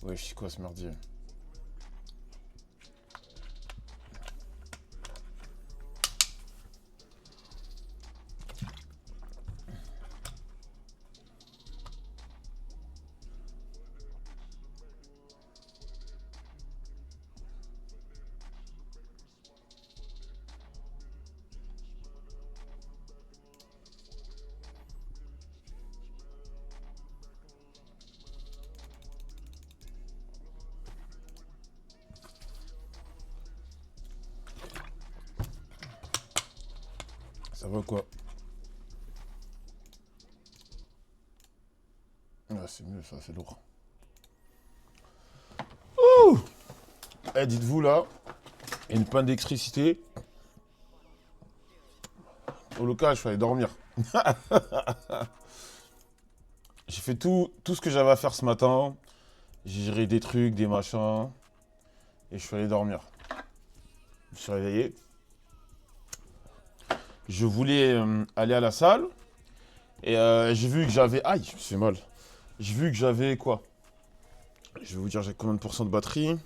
Ouais, je suis quoi ce merdier? Ça va quoi? Ah, c'est mieux ça, c'est lourd. Ouh! Eh, dites-vous là, il y a une panne d'électricité. Au local, je suis allé dormir. J'ai fait tout ce que j'avais à faire ce matin. J'ai géré des trucs, des machins. Et je suis allé dormir. Je me suis réveillé. Je voulais aller à la salle. Et j'ai vu que j'avais... Aïe, je me suis fait mal. J'ai vu que j'avais quoi? Je vais vous dire, j'ai combien de pourcents de batterie?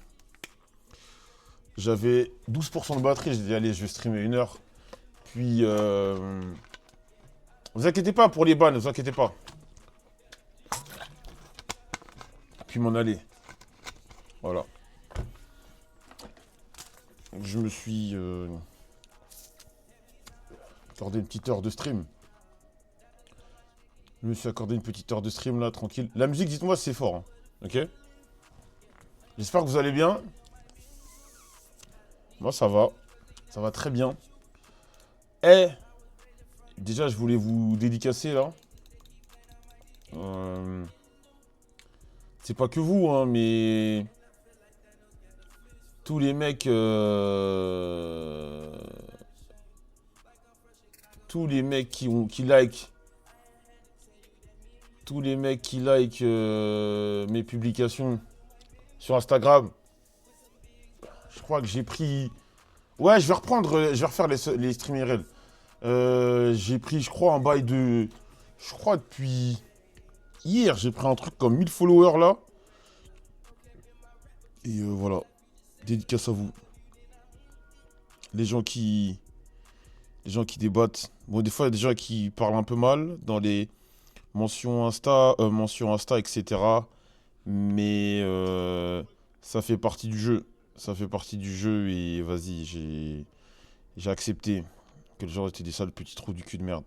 J'avais 12% de batterie. J'ai dit, allez, je vais streamer 1 heure. Puis... Vous inquiétez pas pour les bannes, vous inquiétez pas. Puis m'en aller. Voilà. Donc, je me suis accordé une petite heure de stream. Je me suis accordé une petite heure de stream là, tranquille. La musique, dites-moi si c'est fort. Hein. Ok? J'espère que vous allez bien. Moi, ça va. Ça va très bien. Et déjà, je voulais vous dédicacer là. C'est pas que vous, hein, mais tous les mecs, tous les mecs qui like, tous les mecs qui like mes publications sur Instagram. Je crois que j'ai pris. Ouais, je vais reprendre, je vais refaire les stream IRL. J'ai pris, je crois, un bail de. Je crois depuis hier, j'ai pris un truc comme 1000 followers là. Et voilà. Dédicace à vous. Les gens qui. Les gens qui débattent. Bon, des fois, il y a des gens qui parlent un peu mal dans les mentions Insta, etc. Mais ça fait partie du jeu. Ça fait partie du jeu et vas-y, j'ai accepté que les gens étaient des sales petits trous du cul de merde.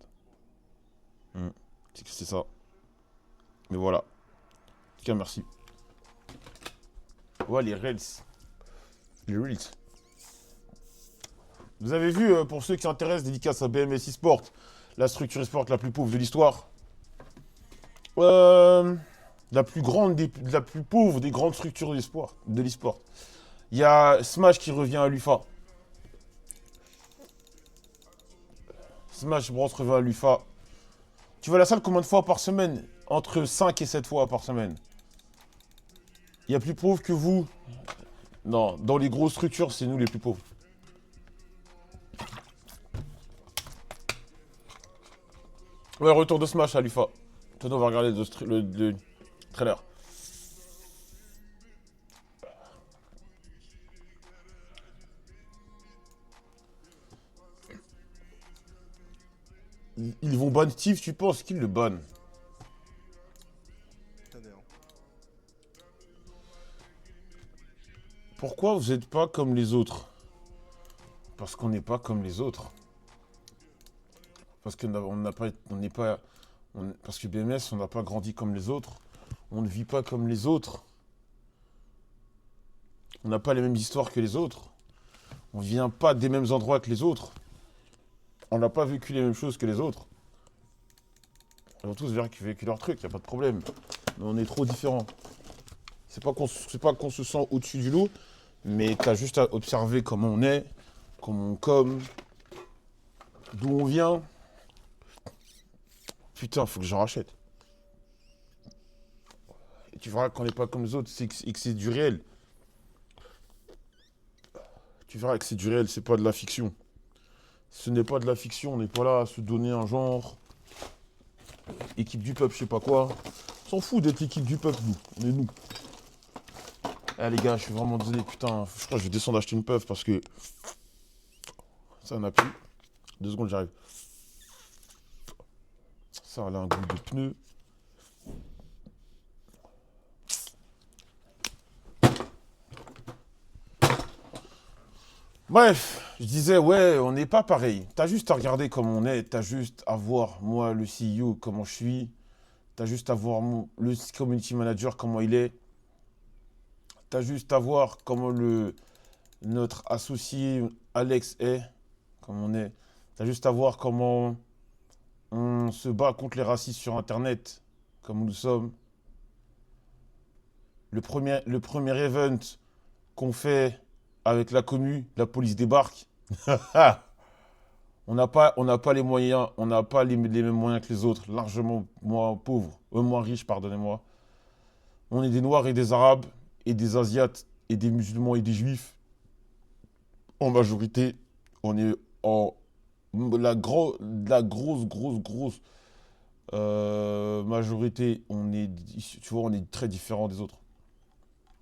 C'est ça. Mais voilà. En tout cas, merci. Ouais, les Reels. Les Reels. Vous avez vu, pour ceux qui s'intéressent, dédicace à BMS eSport, la structure eSport la plus pauvre de l'histoire. La plus grande, la plus pauvre des grandes structures de l'eSport. Il y a Smash qui revient à l'UFA. Smash Bros revient à l'UFA. Tu vas à la salle combien de fois par semaine? Entre 5 et 7 fois par semaine. Il y a plus pauvre que vous. Non, dans les grosses structures, c'est nous les plus pauvres. Ouais, retour de Smash à l'UFA. Toi, on va regarder le trailer. Ils vont ban Steve, tu penses qu'ils le bannent? Pourquoi vous n'êtes pas comme les autres? Parce qu'on n'est pas comme les autres. Parce qu'on n'a pas, on n'est pas, parce que BMS, on n'a pas grandi comme les autres. On ne vit pas comme les autres. On n'a pas les mêmes histoires que les autres. On ne vient pas des mêmes endroits que les autres. On n'a pas vécu les mêmes choses que les autres. Ils ont tous vécu leur truc, il n'y a pas de problème. Mais on est trop différents. C'est pas qu'on se sent au-dessus du lot, mais t'as juste à observer comment on est, comment on comme, d'où on vient. Putain, faut que j'en rachète. Et tu verras qu'on n'est pas comme les autres, et que c'est du réel. Tu verras que c'est du réel, c'est pas de la fiction. Ce n'est pas de la fiction, on n'est pas là à se donner un genre. Équipe du peuple, je sais pas quoi. s'en fout d'être l'équipe du peuple, nous. On est nous. Ah les gars, je suis vraiment désolé, putain. Je crois que je vais descendre acheter une puff parce que ça n'a plus. 2 secondes, j'arrive. Ça, elle a un goût de pneu. Bref, je disais, ouais, on n'est pas pareil. T'as juste à regarder comment on est. T'as juste à voir, moi, le CEO, comment je suis. T'as juste à voir le community manager, comment il est. T'as juste à voir comment notre associé Alex est, comme on est. T'as juste à voir comment on se bat contre les racistes sur Internet, comme nous sommes. Le premier event qu'on fait avec la commu, la police débarque. On n'a pas les moyens, on n'a pas les mêmes moyens que les autres, largement moins pauvres, moins riches, pardonnez-moi. On est des Noirs et des Arabes, et des Asiates, et des musulmans et des Juifs. En majorité, on est en la grosse majorité, on est très différents des autres.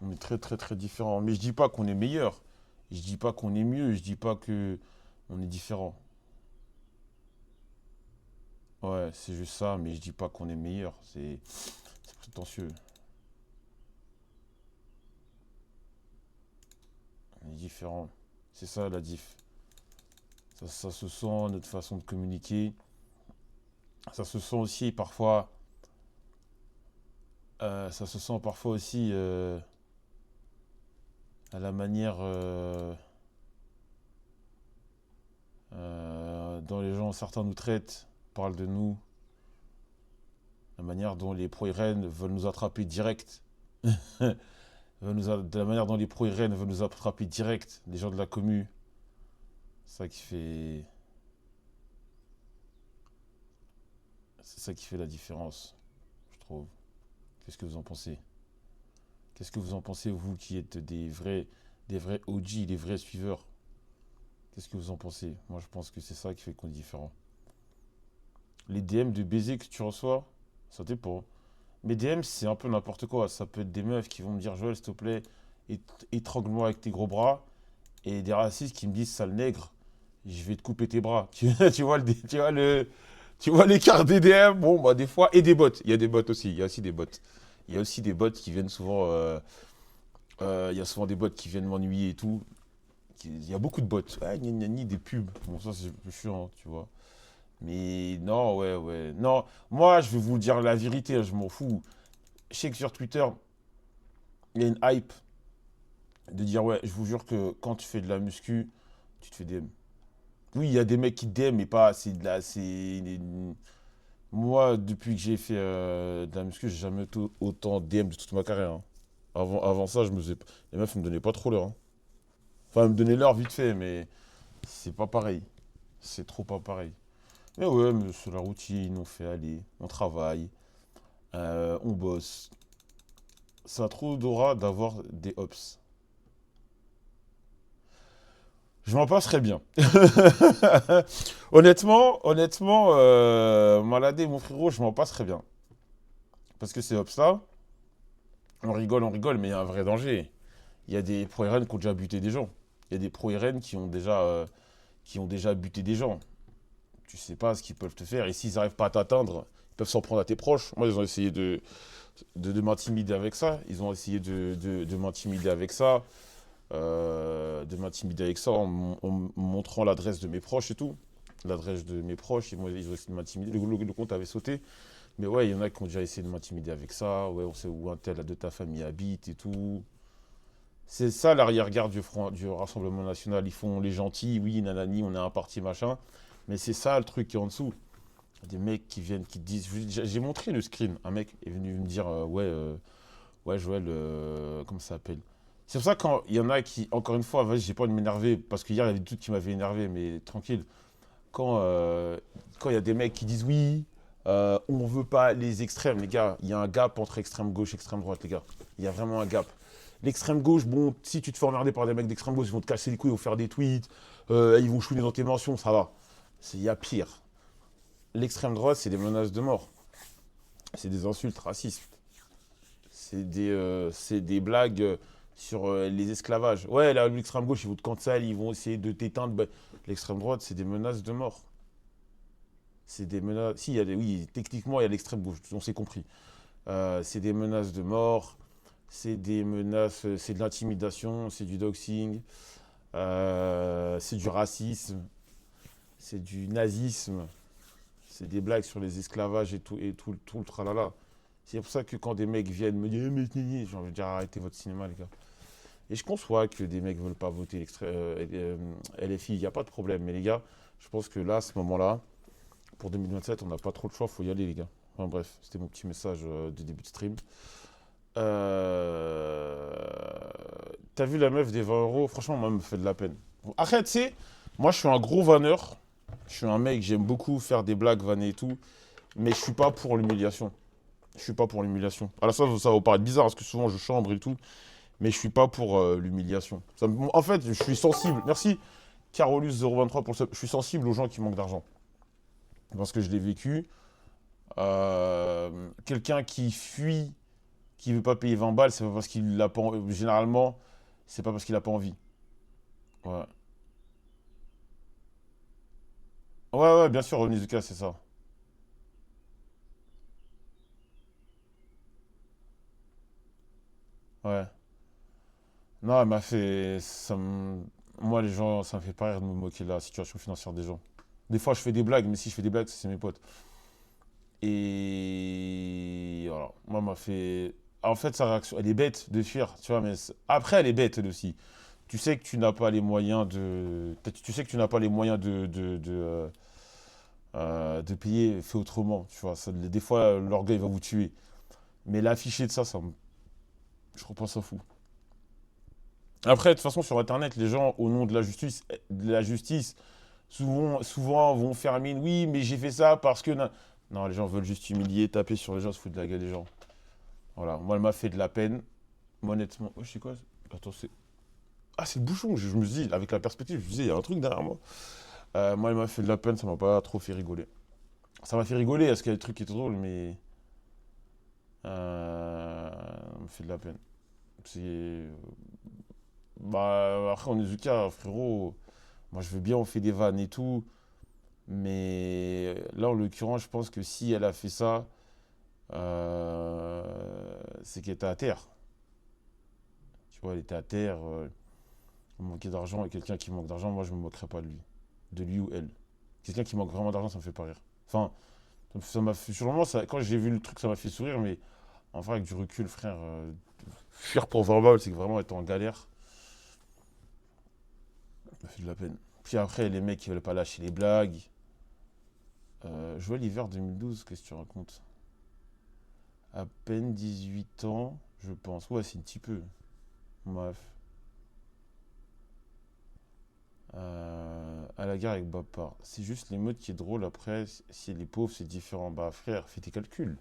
On est très très très différents. Mais je dis pas qu'on est meilleur, je dis pas qu'on est mieux, je dis pas que on est différent. Ouais, c'est juste ça, mais je dis pas qu'on est meilleur. C'est prétentieux. On est différent. C'est ça la diff. Ça se sent, notre façon de communiquer. Ça se sent aussi parfois. Ça se sent parfois aussi à la manière dont les gens, certains nous traitent, parlent de nous, la manière dont les pro-Irènes veulent nous attraper direct. De la manière dont les pro-Irènes veulent nous attraper direct, les gens de la commu. C'est ça qui fait. C'est ça qui fait la différence, je trouve. Qu'est-ce que vous en pensez? Qu'est-ce que vous en pensez, vous qui êtes des vrais OG, des vrais suiveurs? Qu'est-ce que vous en pensez? Moi, je pense que c'est ça qui fait qu'on est différent. Les DM de baiser que tu reçois, ça dépend. Mes DM, c'est un peu n'importe quoi. Ça peut être des meufs qui vont me dire, Joël, s'il te plaît, étrangle-moi avec tes gros bras. Et des racistes qui me disent, sale nègre, je vais te couper tes bras. Tu vois l'écart des DM? Bon, bah, des fois. Et des bots. Il y a des bots aussi. Il y a aussi des bots. Il y a aussi des bots qui viennent souvent. Il y a souvent des bots qui viennent m'ennuyer et tout. Il y a beaucoup de bots. Ah, gna gna gna, des pubs. Bon, ça, c'est plus chiant, tu vois. Mais non, ouais, ouais. Non, moi, je vais vous dire la vérité, hein, je m'en fous. Je sais que sur Twitter, il y a une hype de dire, ouais, je vous jure que quand tu fais de la muscu, tu te fais DM. Oui, il y a des mecs qui te DM, mais pas. C'est de la. Moi, depuis que j'ai fait de la muscu, j'ai jamais été autant DM de toute ma carrière, hein. Avant ça, les meufs me donnaient pas trop l'heure, hein. Enfin, elles me donnaient l'heure vite fait, mais c'est pas pareil. C'est trop pas pareil. Mais ouais, mais c'est la routine, on fait aller, on travaille, on bosse. Ça a trop d'aura d'avoir des ops. Je m'en passerais bien. Honnêtement, Maladé, mon frérot, je m'en passerais bien. Parce que ces ops-là, on rigole, mais il y a un vrai danger. Il y a des pro-RN qui ont déjà buté des gens. Il y a des pro-RN qui ont déjà buté des gens. Tu sais pas ce qu'ils peuvent te faire. Et s'ils n'arrivent pas à t'atteindre, ils peuvent s'en prendre à tes proches. Moi, ils ont essayé de m'intimider avec ça. Ils ont essayé de m'intimider avec ça. En me montrant l'adresse de mes proches et tout. L'adresse de mes proches, ils ont essayé de m'intimider. Le compte avait sauté. Mais ouais, il y en a qui ont déjà essayé de m'intimider avec ça. Ouais, on sait où un tel de ta famille habite et tout. C'est ça l'arrière-garde du Rassemblement National. Ils font les gentils, oui, nanani, on est un parti machin. Mais c'est ça le truc qui est en dessous. Des mecs qui viennent, qui te disent. J'ai montré le screen. Un mec est venu me dire, ouais, Joël, comment ça s'appelle? C'est pour ça quand il y en a qui, encore une fois, vas-y, j'ai pas envie de m'énerver, parce qu'hier il y avait des trucs qui m'avaient énervé, mais tranquille. Quand il y a des mecs qui disent oui, on veut pas les extrêmes, les gars, il y a un gap entre extrême gauche et extrême droite, les gars. Il y a vraiment un gap. L'extrême gauche, bon, si tu te fais emmerder par des mecs d'extrême gauche, ils vont te casser les couilles, ils vont faire des tweets, ils vont chouiner dans tes mentions, ça va. Il y a pire. L'extrême droite, c'est des menaces de mort. C'est des insultes racistes. C'est des blagues sur les esclavages. Ouais, là, l'extrême gauche, ils vont te cancel, ils vont essayer de t'éteindre. Bah, l'extrême droite, c'est des menaces de mort. C'est des menaces. Si, oui, techniquement, il y a l'extrême gauche, on s'est compris. C'est des menaces de mort, c'est des menaces, c'est de l'intimidation, c'est du doxing, c'est du racisme, c'est du nazisme, c'est des blagues sur les esclavages et tout le tralala. C'est pour ça que quand des mecs viennent me dire, j'ai envie de dire arrêtez votre cinéma, les gars. Et je conçois que des mecs veulent pas voter LFI, il n'y a pas de problème. Mais les gars, je pense que là, à ce moment-là, pour 2027, on n'a pas trop le choix, faut y aller, les gars. Enfin bref, c'était mon petit message de début de stream. Euh, T'as vu la meuf des 20 euros? Franchement, moi, elle me fait de la peine. Arrête, tu sais, moi, je suis un gros vanneur. Je suis un mec, j'aime beaucoup faire des blagues, vanner et tout. Mais je suis pas pour l'humiliation. Je suis pas pour l'humiliation. Alors ça va vous paraître bizarre parce que souvent je chambre et tout. Mais je suis pas pour l'humiliation. En fait, je suis sensible. Merci Carolus023 pour ça. Je suis sensible aux gens qui manquent d'argent. Parce que je l'ai vécu. Quelqu'un qui fuit, qui veut pas payer 20 balles, c'est pas parce qu'il l'a pas. Généralement, c'est pas parce qu'il a pas envie. Ouais. Ouais, ouais, bien sûr, Revenu cas, c'est ça. Ouais. Non, elle m'a fait. Moi, les gens, ça me fait pas rire de me moquer de la situation financière des gens. Des fois, je fais des blagues, mais si je fais des blagues, c'est mes potes. Et voilà, moi, m'a fait. En fait, sa réaction, elle est bête de fuir, tu vois, mais après, elle est bête, elle aussi. Tu sais que tu n'as pas les moyens de. Tu sais que tu n'as pas les moyens de payer, fait autrement, tu vois. Des fois, l'orgueil va vous tuer. Mais l'afficher de ça, je trouve pas ça fou. Après, de toute façon, sur Internet, les gens, au nom de la justice, souvent vont faire mine. Oui, mais j'ai fait ça parce que. Non, les gens veulent juste humilier, taper sur les gens, se foutre de la gueule des gens. Voilà, moi, elle m'a fait de la peine. Moi, honnêtement. Oh, je sais quoi? Attends, c'est. Ah, c'est le bouchon. Je me dis, avec la perspective, je me disais, il y a un truc derrière moi. Moi, elle m'a fait de la peine, ça m'a pas trop fait rigoler. Ça m'a fait rigoler parce qu'il y a des trucs qui étaient drôles, mais. Ça m'a fait de la peine. C'est. Bah, après, on est Zuka, frérot. Moi, je veux bien, on fait des vannes et tout. Mais là, en l'occurrence, je pense que si elle a fait ça, c'est qu'elle était à terre. Tu vois, elle était à terre, elle manquait d'argent. Et quelqu'un qui manque d'argent, moi, je me moquerais pas de lui. De lui ou elle. Quelqu'un qui manque vraiment d'argent, ça me fait pas rire. Enfin, ça m'a fait. Sur le moment, quand j'ai vu le truc, ça m'a fait sourire. Mais en vrai, avec du recul, frère, fuir pour 20 balles, c'est que vraiment être en galère, ça m'a fait de la peine. Puis après, les mecs qui veulent pas lâcher les blagues. Je vois l'hiver 2012, qu'est-ce que tu racontes? À peine 18 ans, je pense. Ouais, c'est un petit peu. Bref. À la gare avec Bapar. C'est juste l'émeute qui est drôle. Après, si elle est pauvre, c'est différent. Bah, frère, fais tes calculs.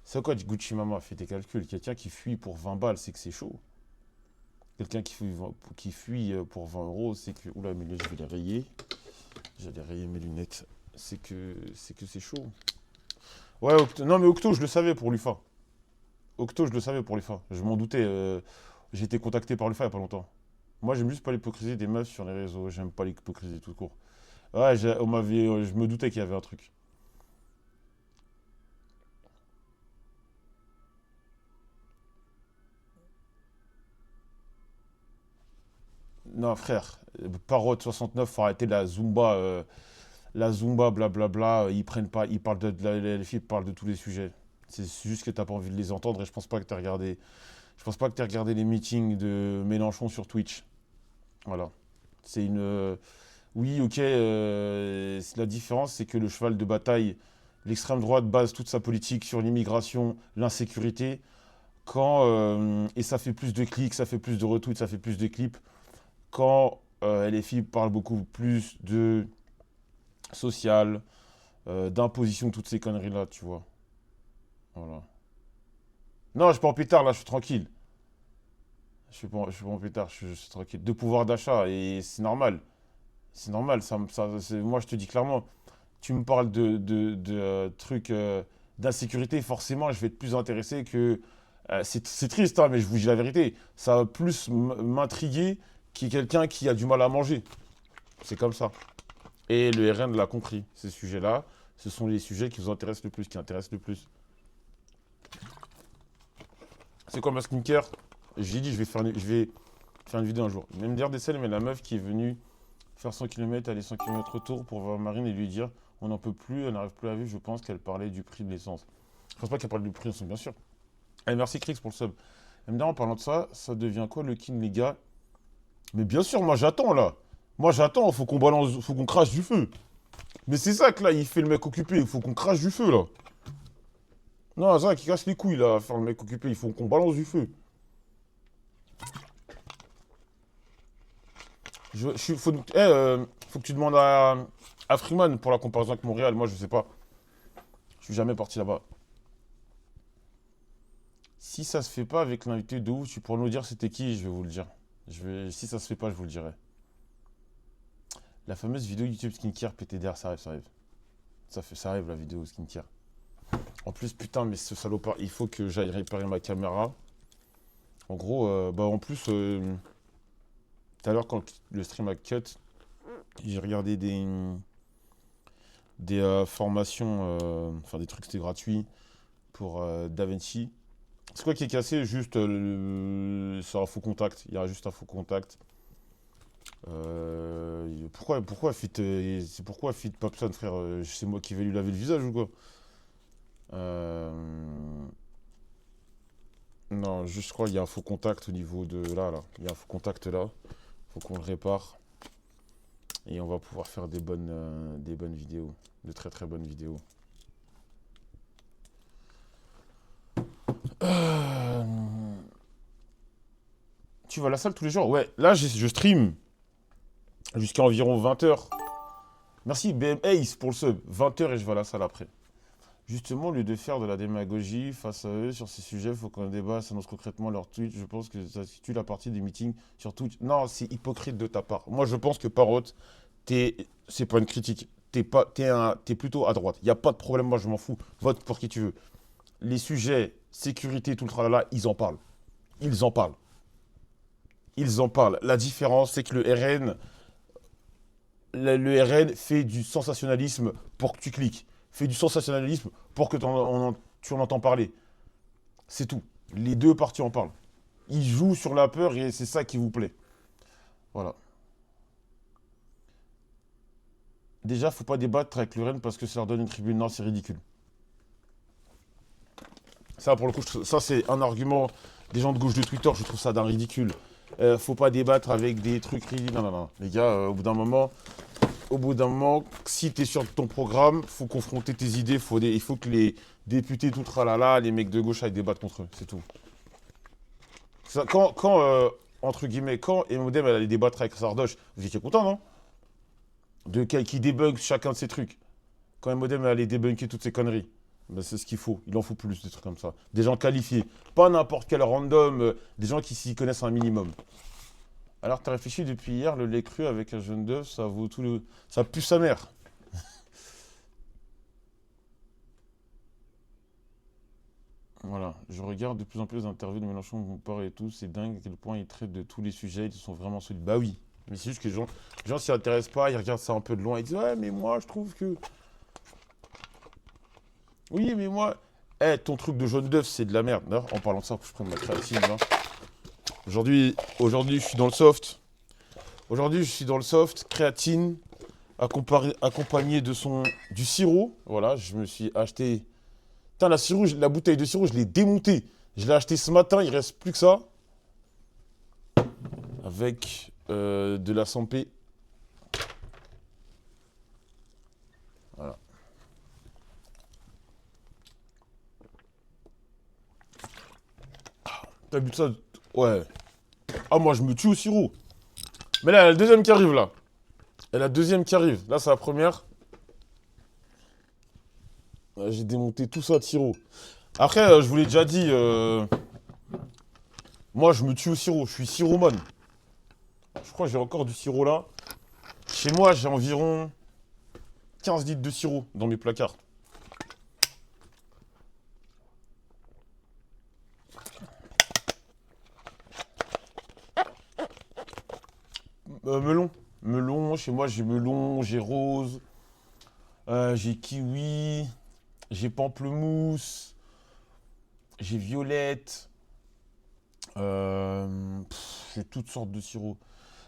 C'est quoi, Gucci Mama? Fais tes calculs. Quelqu'un qui fuit pour 20 balles, c'est que c'est chaud. Quelqu'un qui fuit pour 20 euros, c'est que. Oula, mais là, je vais les rayer. J'allais rayer mes lunettes. C'est que c'est chaud. Ouais, non, mais Octo, je le savais pour l'UFA. Octo, je le savais pour l'UFA. Je m'en doutais. J'ai été contacté par l'UFA il n'y a pas longtemps. Moi, j'aime juste pas l'hypocrisie des meufs sur les réseaux. J'aime pas l'hypocrisie tout court. Ouais, je me doutais qu'il y avait un truc. Non, frère, Parrot 69, faut arrêter la Zumba, blablabla. Ils prennent pas, ils parlent les filles parlent de tous les sujets. C'est juste que t'as pas envie de les entendre et je pense pas que t'as regardé. Je pense pas que t'aies regardé les meetings de Mélenchon sur Twitch. Voilà. C'est une. Oui, ok. La différence, c'est que le cheval de bataille, l'extrême droite base toute sa politique sur l'immigration, l'insécurité. Et ça fait plus de clics, ça fait plus de retweets, ça fait plus de clips. Quand LFI parle beaucoup plus de social, d'imposition, toutes ces conneries-là, tu vois. Voilà. Non, je suis pas en pétard, là, je suis tranquille. Je suis pas en pétard, je suis tranquille. De pouvoir d'achat, et c'est normal. C'est normal, moi je te dis clairement, tu me parles de trucs d'insécurité, forcément je vais être plus intéressé que C'est triste, hein, mais je vous dis la vérité. Ça va plus m'intriguer qu'il y ait quelqu'un qui a du mal à manger. C'est comme ça. Et le RN l'a compris. Ces sujets-là, ce sont les sujets qui vous intéressent le plus, qui intéressent le plus. C'est quoi ma skincare? J'ai dit, je vais faire une vidéo un jour. Même dire des selles, mais la meuf qui est venue faire 100 km, aller 100 km retour pour voir Marine et lui dire on n'en peut plus, elle n'arrive plus à vivre. Je pense qu'elle parlait du prix de l'essence. Je pense pas qu'elle parlait du prix de l'essence, bien sûr. Allez, merci Crix pour le sub. Elle me dit en parlant de ça, ça devient quoi le kin, les gars? Mais bien sûr, moi j'attends là. Moi j'attends, faut qu'on balance, faut qu'on crache du feu. Mais c'est ça que là, il fait le mec occupé, il faut qu'on crache du feu là. Non, ça qui casse les couilles là, à faire le mec occupé, il faut qu'on balance du feu. Faut que tu demandes à Freeman pour la comparaison avec Montréal. Moi, je sais pas. Je suis jamais parti là-bas. Si ça se fait pas avec l'invité de ouf, tu pourras nous dire c'était qui, je vais vous le dire. Si ça se fait pas, je vous le dirai. La fameuse vidéo YouTube Skincare PTDR, ça arrive, ça arrive. Ça arrive la vidéo Skincare. En plus, putain, mais ce salopard, il faut que j'aille réparer ma caméra. En gros, en plus, tout à l'heure, quand le stream a cut, j'ai regardé des formations, enfin des trucs, c'était gratuit pour DaVinci. C'est quoi qui est cassé? Juste c'est un faux contact. Il y a juste un faux contact. Pourquoi Fit Popson, frère? C'est moi qui vais lui laver le visage ou quoi? Non, juste je crois qu'il y a un faux contact au niveau de là. Il y a un faux contact là. Faut qu'on le répare. Et on va pouvoir faire des bonnes vidéos. De très très bonnes vidéos. Tu vas à la salle tous les jours? Ouais, là je stream jusqu'à environ 20h. Merci BM Ace pour le sub. 20h et je vais à la salle après. Justement, au lieu de faire de la démagogie face à eux sur ces sujets, il faut qu'on débat, s'annonce concrètement leur tweet. Je pense que ça situe la partie des meetings sur Twitch. Non, c'est hypocrite de ta part. Moi, je pense que Parrot, c'est pas une critique. T'es plutôt à droite. Il n'y a pas de problème, moi je m'en fous. Vote pour qui tu veux. Les sujets, sécurité, tout le tralala, ils en parlent. Ils en parlent. Ils en parlent. La différence, c'est que le RN fait du sensationnalisme pour que tu cliques. Fait du sensationnalisme pour que tu en entends parler. C'est tout. Les deux parties en parlent. Ils jouent sur la peur et c'est ça qui vous plaît. Voilà. Déjà, faut pas débattre avec le RN parce que ça leur donne une tribune. Non, c'est ridicule. Ça, pour le coup, ça, c'est un argument des gens de gauche de Twitter. Je trouve ça d'un ridicule. Faut pas débattre avec des trucs ridicules. Non, non, non. Les gars, au bout d'un moment, si tu es sûr de ton programme, faut confronter tes idées. Il faut que les députés, tout tralala, les mecs de gauche aillent débattre contre eux. C'est tout. Ça, entre guillemets, quand Emodem elle allait débattre avec Sardoche, vous étiez content, non? Qui débunk chacun de ces trucs. Quand Emodem allait débunker toutes ces conneries. Ben, c'est ce qu'il faut. Il en faut plus, des trucs comme ça. Des gens qualifiés. Pas n'importe quel random. Des gens qui s'y connaissent un minimum. Alors, t'as réfléchi depuis hier, le lait cru avec un jaune d'œuf, ça vaut tout le... Ça pue sa mère. Voilà. Je regarde de plus en plus d'interviews de Mélenchon, mon père et tout. C'est dingue à quel point ils traitent de tous les sujets. Ils sont vraiment solides. Bah oui. Mais c'est juste que les gens s'y intéressent pas. Ils regardent ça un peu de loin. Ils disent, ouais, mais moi, je trouve que... Oui, mais moi... Ton truc de jaune d'œuf, c'est de la merde. D'ailleurs, en parlant de ça, je prends ma créatine, là. Aujourd'hui, je suis dans le soft. Aujourd'hui, je suis dans le soft, créatine, accompagné du sirop. Voilà, je me suis acheté... Putain, la bouteille de sirop, je l'ai démontée. Je l'ai acheté ce matin, il reste plus que ça. Avec de la Sampé. Voilà. T'as bu de ça? Ouais. Ah, moi, je me tue au sirop. Mais là, il y a la deuxième qui arrive, là. Il y a la deuxième qui arrive. Là, c'est la première. J'ai démonté tout ça de sirop. Après, je vous l'ai déjà dit, moi, je me tue au sirop. Je suis siromane. Je crois que j'ai encore du sirop là. Chez moi, j'ai environ 15 litres de sirop dans mes placards. Melon. Melon, chez moi j'ai melon, j'ai rose, j'ai kiwi, j'ai pamplemousse, j'ai violette, j'ai toutes sortes de sirops.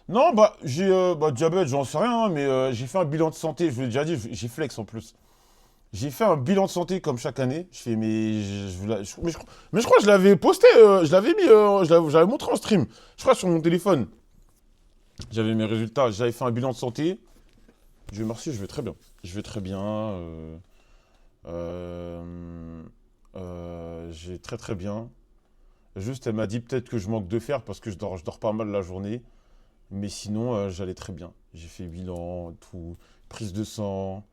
Non, bah, j'ai diabète, j'en sais rien, hein, mais j'ai fait un bilan de santé, je vous l'ai déjà dit, j'ai flex en plus. J'ai fait un bilan de santé comme chaque année. Je fais, mais mais je crois que je l'avais posté, je l'avais mis, j'avais montré en stream. Je crois sur mon téléphone. J'avais mes résultats, j'avais fait un bilan de santé. Dieu merci, je vais très bien. Je vais très bien. Euh, j'ai très très bien. Juste, elle m'a dit peut-être que je manque de fer parce que je dors pas mal la journée. Mais sinon, j'allais très bien. J'ai fait bilan, tout, prise de sang,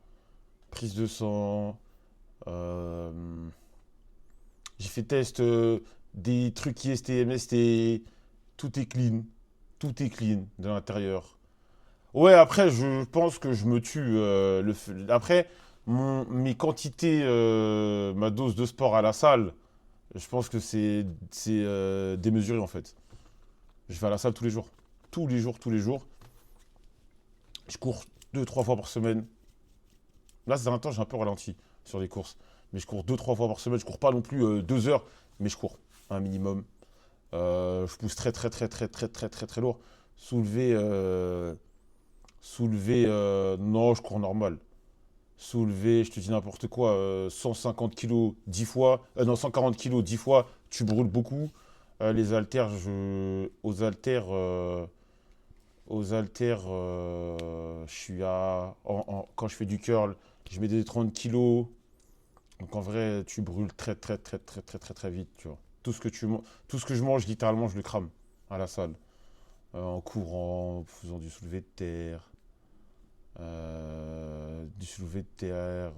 prise de sang. euh, j'ai fait test des trucs IST, MST. Tout est clean. Tout est clean de l'intérieur. Ouais, après, je pense que je me tue. Après, mes quantités, ma dose de sport à la salle, je pense que c'est démesuré en fait. Je vais à la salle tous les jours. Tous les jours, tous les jours. Je cours 2, 3 fois par semaine. Là, ces derniers temps, j'ai un peu ralenti sur les courses. Mais je cours 2, 3 fois par semaine. Je cours pas non plus 2 heures, mais je cours un minimum. Je pousse très, très, très, très, très, très, très, très lourd. Soulever, non, je cours normal. Soulever, je te dis n'importe quoi, 150 kilos 10 fois, non, 140 kilos 10 fois, tu brûles beaucoup. Les haltères, aux haltères, je suis quand je fais du curl, je mets des 30 kilos. Donc en vrai, tu brûles très, très, très, très, très, très, très vite, tu vois. Tout ce que je mange, littéralement, je le crame à la salle. En courant, en faisant du soulevé de terre. Du soulevé de terre.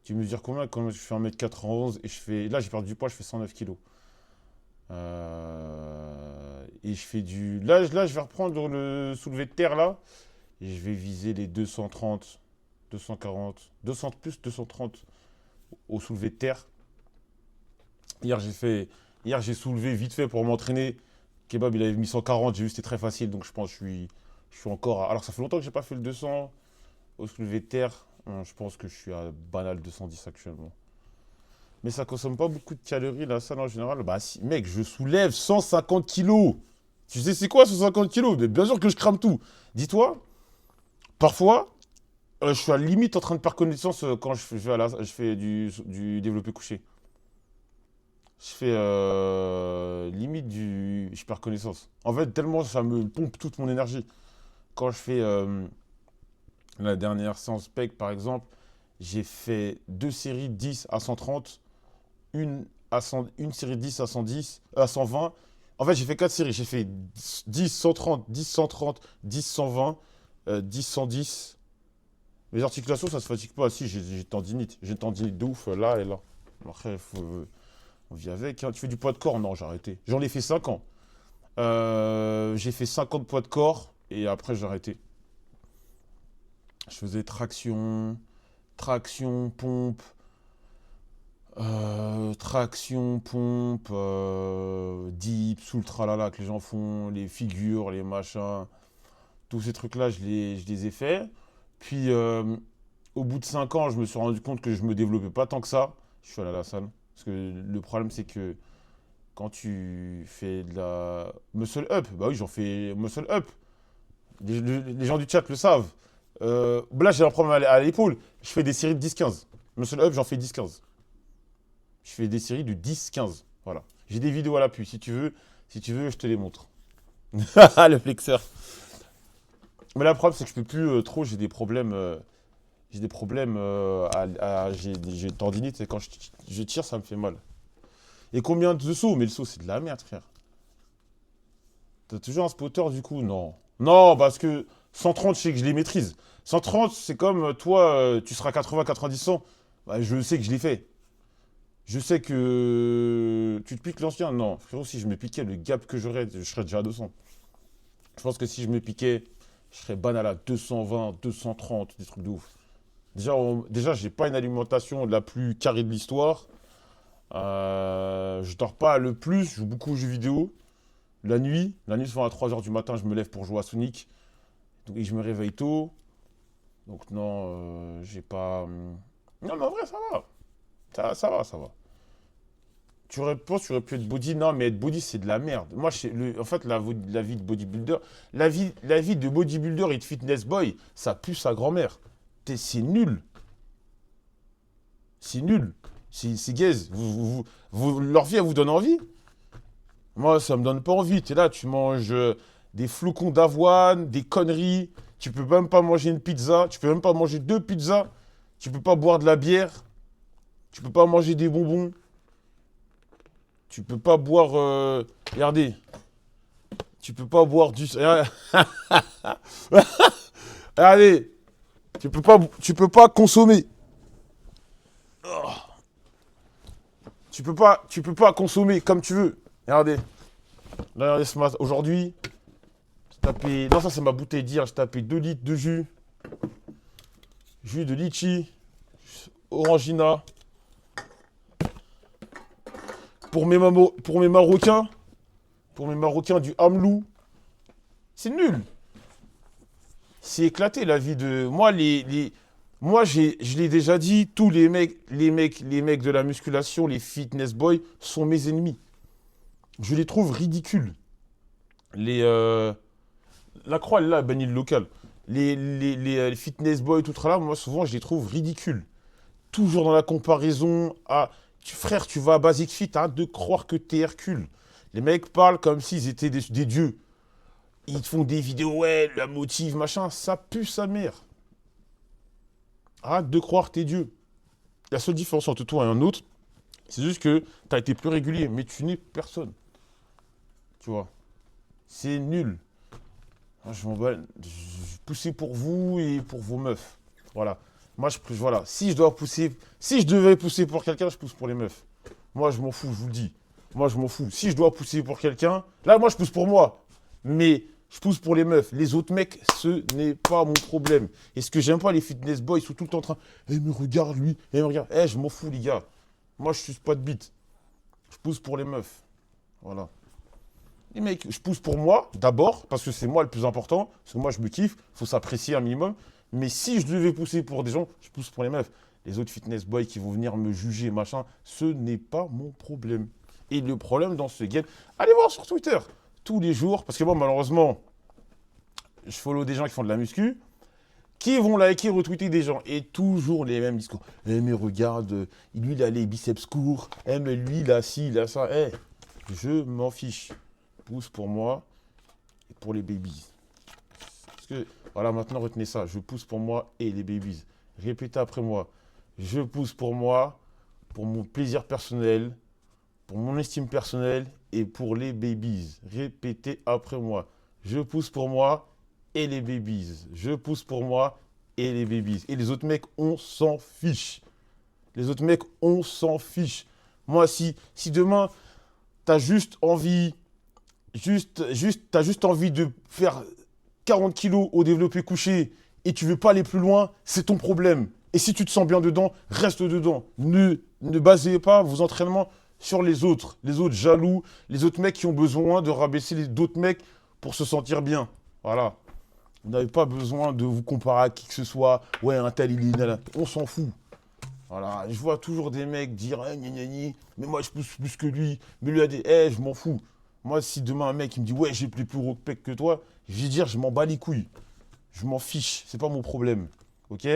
Tu mesures combien? Quand je fais 1m91 et je fais. Là, j'ai perdu du poids, je fais 109 kilos. Et je fais du. Là, je vais reprendre le soulevé de terre là. Et je vais viser les 230, 240, 200 plus 230 au soulevé de terre. Hier, j'ai fait. Hier, j'ai soulevé vite fait pour m'entraîner. Kebab, il avait mis 140, j'ai vu que c'était très facile, donc je pense que je suis encore. Alors, ça fait longtemps que j'ai pas fait le 200 au soulevé de terre. Je pense que je suis à banal 210 actuellement. Mais ça consomme pas beaucoup de calories, la salle en général. Bah, si, mec, je soulève 150 kilos. Tu sais, c'est quoi 150 kilos? Mais bien sûr que je crame tout. Dis-toi, parfois, je suis à la limite en train de perdre connaissance quand je fais du développé couché. Je fais limite du. Je perds connaissance. En fait, tellement ça me pompe toute mon énergie. Quand je fais la dernière séance PEC, par exemple, j'ai fait 2 séries 10 à 130, une série 10 à 110, à 120. En fait, j'ai fait 4 séries. J'ai fait 10, 130, 10, 130, 10, 120, 10, 110. Les articulations, ça se fatigue pas. Si, j'ai tendinite. J'ai une tendinite de ouf là et là. Après, on vit avec, hein. Tu fais du poids de corps? Non, j'ai arrêté. J'en ai fait 5 ans. J'ai fait 50 poids de corps et après j'ai arrêté. Je faisais traction, pompe, dips, ultralala que les gens font, les figures, les machins. Tous ces trucs-là, je les ai faits. Puis, au bout de 5 ans, je me suis rendu compte que je me développais pas tant que ça. Je suis allé à la salle. Parce que le problème, c'est que quand tu fais de la muscle up, bah oui, j'en fais muscle up. Les gens du chat le savent. Là, j'ai un problème à l'épaule. Je fais des séries de 10-15. Muscle up, j'en fais 10-15. Je fais des séries de 10-15. Voilà. J'ai des vidéos à l'appui. Si tu veux, je te les montre. Le flexeur. Mais là, le problème, c'est que je peux plus trop. J'ai des problèmes. J'ai des problèmes. J'ai une tendinite. Et quand je tire, ça me fait mal. Et combien de sauts? Mais le saut, c'est de la merde, frère. T'as toujours un spotter du coup? Non. Non, parce que 130, je sais que je les maîtrise. 130, c'est comme toi, tu seras 80, 90, 100. Bah, je sais que je l'ai fait. Je sais que tu te piques l'ancien. Non, frérot, si je me piquais, le gap que j'aurais, je serais déjà à 200. Je pense que si je me piquais, je serais banal à 220, 230, des trucs de ouf. Déjà, j'ai pas une alimentation la plus carrée de l'histoire. Je dors pas le plus, je joue beaucoup aux jeux vidéo. La nuit, souvent à 3 heures du matin, je me lève pour jouer à Sonic. Donc, et je me réveille tôt. Donc non, j'ai pas... Non, mais en vrai, ça va. Ça va, ça va. Penses que tu aurais pu être body? Non, mais être body, c'est de la merde. Moi, en fait, la vie de bodybuilder, la vie de bodybuilder et de fitness boy, ça pue sa grand-mère. C'est nul. C'est nul. C'est gaze. Leur vie, elle vous donne envie? Moi, ça me donne pas envie. T'es là, tu manges des flocons d'avoine, des conneries. Tu peux même pas manger une pizza. Tu peux même pas manger deux pizzas. Tu peux pas boire de la bière. Tu peux pas manger des bonbons. Tu peux pas boire. Regardez. Tu peux pas boire du. Regardez. Tu peux pas consommer. Tu peux pas consommer comme tu veux. Regardez. Là, regardez ce matin. Aujourd'hui, j'ai tapé. Non, ça, c'est ma bouteille d'hier. J'ai tapé 2 litres de jus. Jus de litchi. Orangina. Pour mes Marocains. Pour mes Marocains du Hamelou. C'est nul. C'est éclaté la vie de. Moi, je l'ai déjà dit, tous les mecs de la musculation, les fitness boys, sont mes ennemis. Je les trouve ridicules. La Croix, elle, là, banni le local. Les fitness boys, tout ça là, moi, souvent, je les trouve ridicules. Toujours dans la comparaison à. Frère, tu vas à Basic Fit, arrête de croire que t'es Hercule. Les mecs parlent comme s'ils étaient des dieux. Ils te font des vidéos, ouais, la motive, machin. Ça pue sa mère. Arrête de croire que t'es Dieu. La seule différence entre toi et un autre, c'est juste que t'as été plus régulier, mais tu n'es personne. Tu vois. C'est nul. Moi, je m'en bats. Je poussais pour vous et pour vos meufs. Voilà. Moi, voilà. Si je devais pousser pour quelqu'un, je pousse pour les meufs. Moi, je m'en fous, je vous le dis. Moi, je m'en fous. Si je dois pousser pour quelqu'un, là, moi, je pousse pour moi. Mais je pousse pour les meufs. Les autres mecs, ce n'est pas mon problème. Et ce que j'aime pas, les fitness boys, ils sont tout le temps en train. Eh, me regarde, lui. Eh, me regarde. Eh, je m'en fous, les gars. Moi, je suis pas de bite. Je pousse pour les meufs. Voilà. Les mecs, je pousse pour moi, d'abord, parce que c'est moi le plus important. Parce que moi, je me kiffe. Il faut s'apprécier un minimum. Mais si je devais pousser pour des gens, je pousse pour les meufs. Les autres fitness boys qui vont venir me juger, machin, ce n'est pas mon problème. Et le problème dans ce game, allez voir sur Twitter, tous les jours, parce que moi, malheureusement, je follow des gens qui font de la muscu, qui vont liker, retweeter des gens, et toujours les mêmes discours. Eh, mais regarde, lui, il a les biceps courts, eh, mais lui, il a ci, il a ça. Eh, je m'en fiche. Pousse pour moi et pour les babies. Parce que, voilà, maintenant, retenez ça. Je pousse pour moi et les babies. Répétez après moi. Je pousse pour moi, pour mon plaisir personnel, pour mon estime personnelle et pour les babies. Répétez après moi. Je pousse pour moi et les babies. Je pousse pour moi et les babies. Et les autres mecs, on s'en fiche. Les autres mecs, on s'en fiche. Moi, si demain, t'as juste envie, t'as juste envie de faire 40 kilos au développé couché et tu veux pas aller plus loin, c'est ton problème. Et si tu te sens bien dedans, reste dedans. Ne basez pas vos entraînements sur les autres jaloux, les autres mecs qui ont besoin de rabaisser d'autres mecs pour se sentir bien. Voilà. Vous n'avez pas besoin de vous comparer à qui que ce soit. Ouais, un tel, il est là. On s'en fout. Voilà. Je vois toujours des mecs dire gna gna gna, mais moi je pousse plus que lui. Mais lui a dit je m'en fous. Moi, si demain un mec il me dit ouais, j'ai plus gros pec que toi, je vais dire je m'en bats les couilles. Je m'en fiche. C'est pas mon problème. Ok?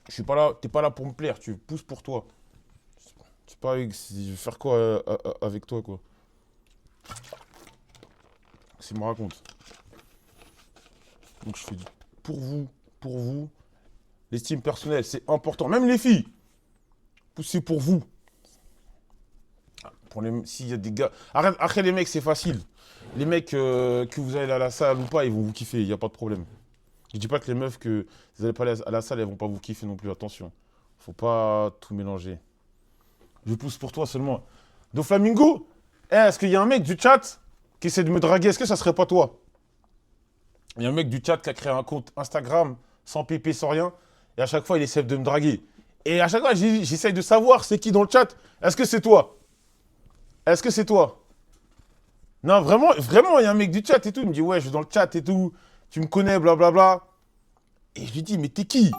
Je suis pas là, t'es pas là pour me plaire, tu pousses pour toi. C'est pas avec, je vais faire quoi avec toi, quoi. C'est me raconte. Donc je fais pour vous, l'estime personnelle, c'est important. Même les filles, poussez pour vous. S'il y a des gars. Après, les mecs, c'est facile. Les mecs, que vous allez à la salle ou pas, ils vont vous kiffer, il n'y a pas de problème. Je dis pas que les meufs que vous n'allez pas aller à la salle, elles vont pas vous kiffer non plus, attention. Faut pas tout mélanger. Je pousse pour toi seulement. Doflamingo, est-ce qu'il y a un mec du chat qui essaie de me draguer? Est-ce que ça serait pas toi? Il y a un mec du chat qui a créé un compte Instagram sans pépé, sans rien, et à chaque fois, il essaie de me draguer. Et à chaque fois, j'essaye de savoir c'est qui dans le chat. Est-ce que c'est toi? Est-ce que c'est toi? Non, vraiment, il y a un mec du chat et tout. Il me dit, ouais, je suis dans le chat et tout. Tu me connais, blablabla. Et je lui dis, mais t'es qui?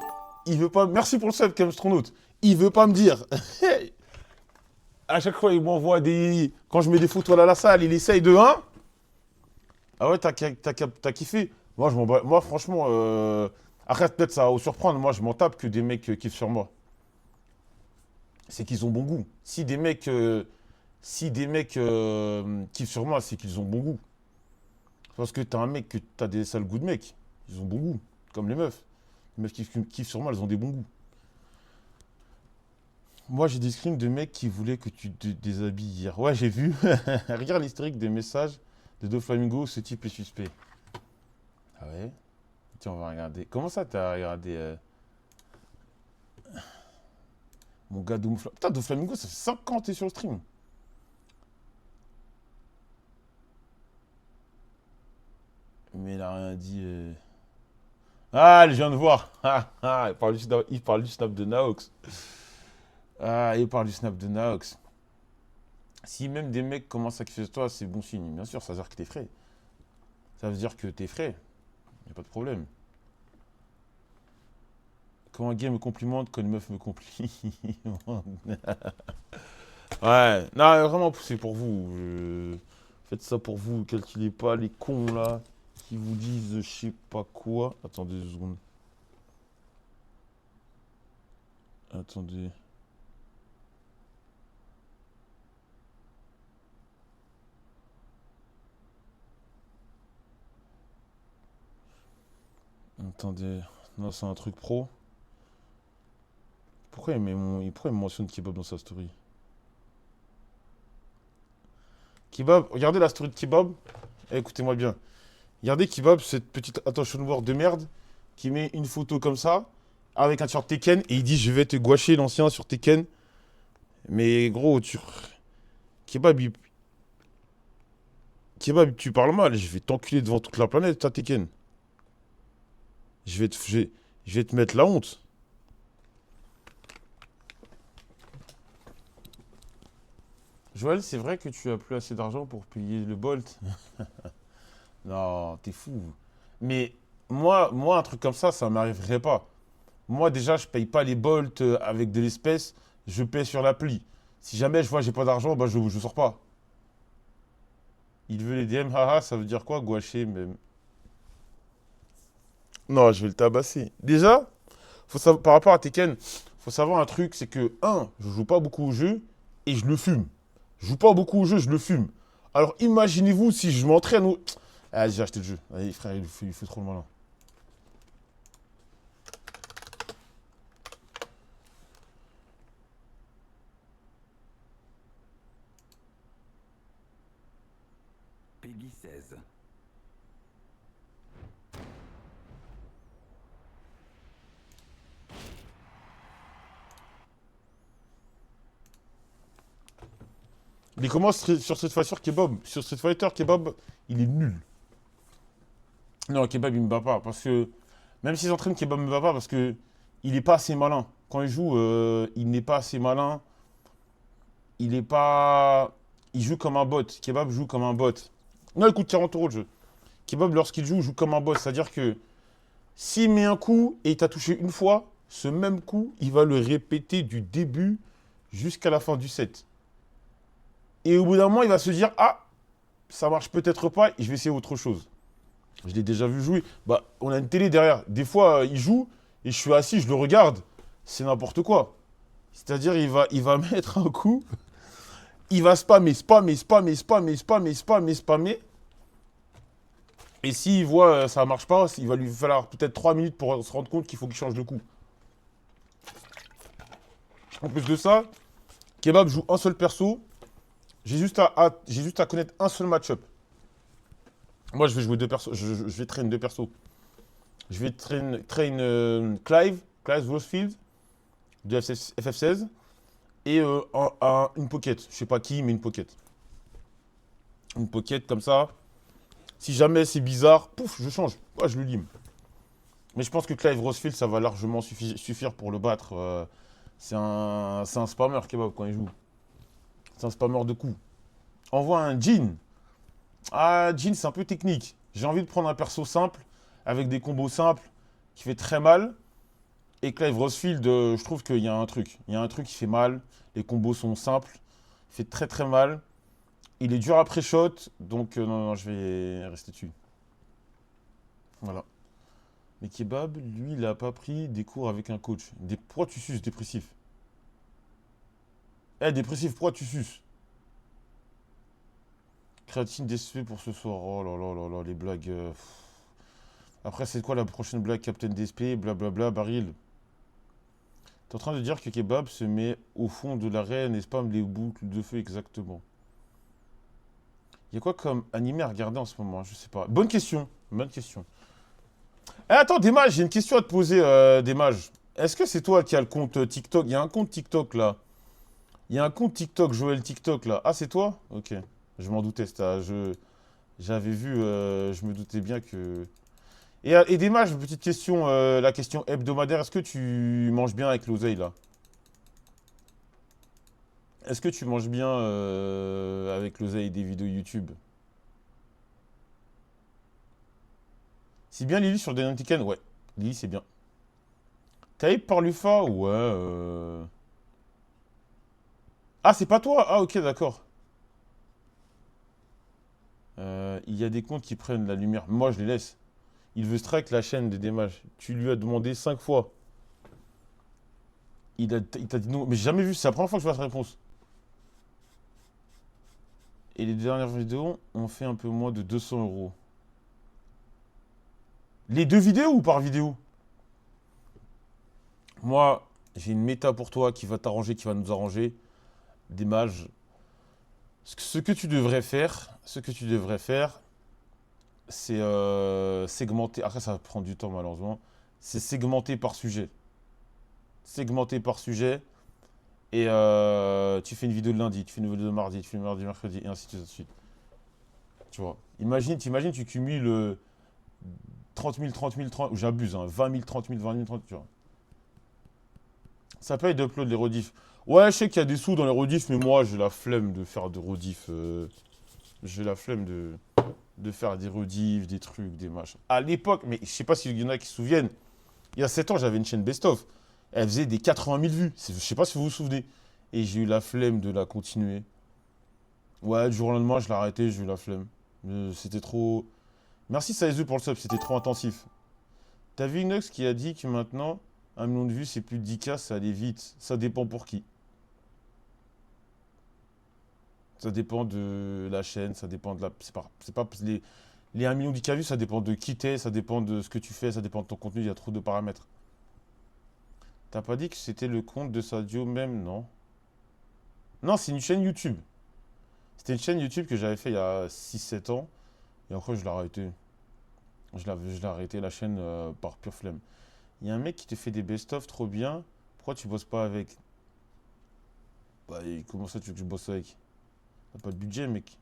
Il veut pas. Merci pour le sub, Camstronaute. Il veut pas me dire. À chaque fois, il m'envoie des. Quand je mets des photos à la salle, il essaye de 1. Ah ouais, t'as kiffé? Moi, je m'en bats. Moi, franchement, après, peut-être ça va vous surprendre. Moi, je m'en tape que des mecs kiffent sur moi. C'est qu'ils ont bon goût. Si des mecs kiffent sur moi, c'est qu'ils ont bon goût. Parce que t'as un mec que t'as des sales goûts de mec. Ils ont bon goût. Comme les meufs. Les meufs qui kiffent sur moi, elles ont des bons goûts. Moi, j'ai des screens de mecs qui voulaient que tu te déshabilles hier. Ouais, j'ai vu. Regarde l'historique des messages de Doflamingo, ce type est suspect. Ah ouais? Tiens, on va regarder. Comment ça, t'as regardé mon gars Doflamingo? Putain, Doflamingo, ça fait 5 ans que t'es sur le stream. Mais il a rien dit. Ah, je viens de voir. Ah, ah, il parle du snap de Naox. Ah, il parle du snap de Naox. Si même des mecs commencent à kiffer sur toi, c'est bon signe. Bien sûr, ça veut dire que t'es frais. Ça veut dire que t'es frais. Y a pas de problème. Quand un gars me complimente, quand une meuf me complimente. Ouais, non, vraiment, c'est pour vous. Faites ça pour vous. Calculez pas les cons là qui vous disent je sais pas quoi. Attendez 2 secondes. Attendez. Attendez. Non, c'est un truc pro. Pourquoi il me mentionne Kebab dans sa story? Kebab, regardez la story de Kebab. Écoutez-moi bien. Regardez Kebab, cette petite attention word de merde, qui met une photo comme ça, avec un t-shirt Tekken, et il dit je vais te gouacher l'ancien sur Tekken. Mais gros, Kebab, Kebab, tu parles mal, je vais t'enculer devant toute la planète, ta Tekken. Je vais te mettre la honte. Joël, c'est vrai que tu as plus assez d'argent pour payer le Bolt? Non, t'es fou. Mais moi, un truc comme ça m'arriverait pas. Moi, déjà, je paye pas les Bolt avec de l'espèce, je paye sur l'appli. Si jamais je vois que j'ai pas d'argent, bah je sors pas. Il veut les DM, haha, ça veut dire quoi, gouacher même? Non, je vais le tabasser. Déjà, par rapport à Tekken, faut savoir un truc, c'est que, je joue pas beaucoup au jeu et je le fume. Je joue pas beaucoup au jeu, je le fume. Alors imaginez-vous si je m'entraîne au. Ah, j'ai acheté le jeu. Allez, frère, il fait trop le malin. Peggy 16. Mais comment sur cette fois-ci, Kebab? Sur Street Fighter, Kebab, il est nul. Non, Kebab, il me bat pas. Parce que, même s'il s'entraîne, Kebab me bat pas parce que il est pas assez malin. Quand il joue, il n'est pas assez malin. Il est pas. Il joue comme un bot. Kebab joue comme un bot. Non, il coûte 40 € le jeu. Kebab, lorsqu'il joue comme un bot. C'est-à-dire que s'il met un coup et il t'a touché une fois, ce même coup, il va le répéter du début jusqu'à la fin du set. Et au bout d'un moment, il va se dire, ah, ça marche peut-être pas, et je vais essayer autre chose. Je l'ai déjà vu jouer. Bah, on a une télé derrière. Des fois, il joue, et je suis assis, je le regarde. C'est n'importe quoi. C'est-à-dire, il va mettre un coup, il va spammer. Et s'il voit ça marche pas, il va lui falloir peut-être 3 minutes pour se rendre compte qu'il faut qu'il change de coup. En plus de ça, Kebab joue un seul perso. J'ai juste à connaître un seul match-up. Moi, je vais jouer 2 persos. Je vais train 2 persos. Je vais train Clive Rosefield de FF16 et une pocket. Je sais pas qui, mais une pocket. Une pocket comme ça. Si jamais c'est bizarre, pouf, je change. Ouais, je le lime. Mais je pense que Clive Rosefield, ça va largement suffire pour le battre. C'est un spammer Kebab quand il joue. C'est un spammer de coups. Envoie un Jin. Ah, Jin, c'est un peu technique. J'ai envie de prendre un perso simple avec des combos simples, qui fait très mal. Et Clive Rossfield, je trouve qu'il y a un truc. Il y a un truc qui fait mal. Les combos sont simples. Il fait très très mal. Il est dur après shot. Donc non, non, je vais rester dessus. Voilà. Mais Kebab, lui, il a pas pris des cours avec un coach. Pourquoi tu suces, dépressif? Eh, dépressif, pourquoi tu suces? Créatine DSP pour ce soir. Oh là là là là, les blagues. Après, c'est quoi la prochaine blague, Captain DSP? Blablabla, Baril. T'es en train de dire que Kebab se met au fond de l'arène et spam les boucles de feu exactement. Il y a quoi comme animé à regarder en ce moment? Je sais pas. Bonne question. Bonne question. Eh, attends, Démage, j'ai une question à te poser, Démage. Est-ce que c'est toi qui as le compte TikTok? Il y a un compte TikTok là. Il y a un compte TikTok, Joël TikTok là. Ah, c'est toi? Ok. Je m'en doutais, j'avais vu, je me doutais bien que. Et Démage, une petite question, la question hebdomadaire. Est-ce que tu manges bien avec l'oseille là? Est-ce que tu manges bien avec l'oseille des vidéos YouTube? C'est bien Lily sur Dynamite Chicken? Ouais. Lily, c'est bien. Taïb par Lufa? Ouais. Ah, c'est pas toi? Ah, ok, d'accord. Il y a des comptes qui prennent la lumière. Moi, je les laisse. Il veut strike la chaîne des démages. Tu lui as demandé 5 fois. Il t'a dit non. Mais j'ai jamais vu. C'est la première fois que je vois cette réponse. Et les dernières vidéos ont fait un peu moins de 200 euros. Les deux vidéos ou par vidéo? Moi, j'ai une méta pour toi qui va t'arranger, qui va nous arranger. Des mages. Ce que tu devrais faire, c'est segmenter. Après, ça va prendre du temps malheureusement. C'est segmenter par sujet. Segmenter par sujet. Et tu fais une vidéo de lundi, tu fais une vidéo de mardi, tu fais une mardi, mercredi, et ainsi de suite. Tu vois. T'imagines, tu cumules 30 000, 30 000, 30 j'abuse, hein, 20 000, 30 000, 20 000, 30 000, tu vois. Ça paye d'upload les rediffs. Ouais, je sais qu'il y a des sous dans les rediffs, mais moi, j'ai la flemme de faire de rediffs. J'ai la flemme de faire des rediffs, des trucs, des machins. À l'époque, mais je sais pas s'il y en a qui se souviennent, il y a 7 ans, j'avais une chaîne best-of. Elle faisait des 80 000 vues. Je sais pas si vous vous souvenez. Et j'ai eu la flemme de la continuer. Ouais, du jour au lendemain, je l'ai arrêté, j'ai eu la flemme. C'était trop. Merci Saizu pour le sub, c'était trop intensif. T'as vu Inox qui a dit que maintenant, 1 million de vues, c'est plus de 10K, ça allait vite. Ça dépend pour qui. Ça dépend de la chaîne, ça dépend de la. C'est pas les 1 million de 10K vues, ça dépend de qui t'es, ça dépend de ce que tu fais, ça dépend de ton contenu, il y a trop de paramètres. T'as pas dit que c'était le compte de Sadio même, non? Non, c'est une chaîne YouTube. C'était une chaîne YouTube que j'avais fait il y a 6 7 ans. Et après, je l'ai arrêté. Je l'ai arrêté la chaîne par pure flemme. Il y a un mec qui te fait des best-of trop bien. Pourquoi tu bosses pas avec? Bah, et comment ça tu veux que je bosse avec? T'as pas de budget, mec.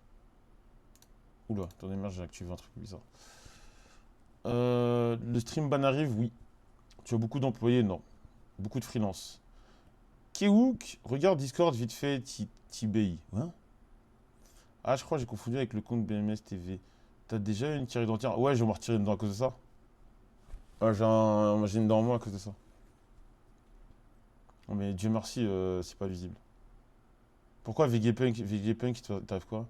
Oula, attendez, merde, j'ai activé un truc bizarre. Le stream ban arrive, oui. Tu as beaucoup d'employés, non. Beaucoup de freelance. Kewook, regarde Discord vite fait, TBI. Hein? Ah, je crois que j'ai confondu avec le compte BMS TV. T'as déjà une tirée dentaire? Ouais, je vais me retirer une dent à cause de ça. Ah, j'ai une dent en moins à cause de ça. Non, mais Dieu merci, c'est pas visible. Pourquoi Vegapunk, il t'arrive quoi?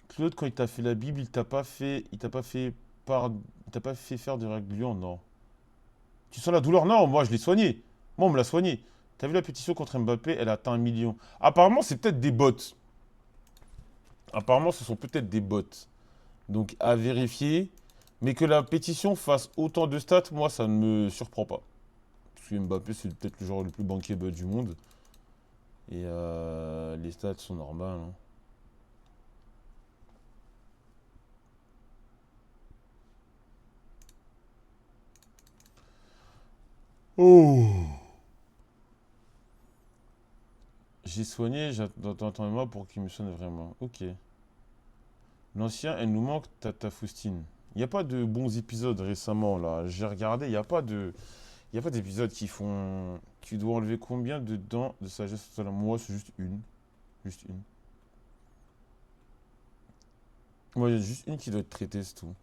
Claude, quand il t'a fait la Bible, il t'a pas fait faire de règlement, non. Tu sens la douleur? Non, moi je l'ai soigné. Moi on me l'a soigné. T'as vu la pétition contre Mbappé? Elle a atteint 1 million. Apparemment, c'est peut-être des bots. Apparemment, ce sont peut-être des bots. Donc à vérifier. Mais que la pétition fasse autant de stats, moi ça ne me surprend pas. Parce que Mbappé, c'est peut-être le joueur le plus bankable du monde. Et les stats sont normales, hein. Oh! J'ai soigné, j'attends moi pour qu'il me sonne vraiment. Ok. L'ancien, elle nous manque, Tata Faustine. Il n'y a pas de bons épisodes récemment, là. J'ai regardé, il n'y a pas de. Il n'y a pas d'épisodes qui font. Tu dois enlever combien de dents de sagesse totale? Moi, c'est juste une. Juste une. Moi, il y a juste une qui doit être traitée, c'est tout.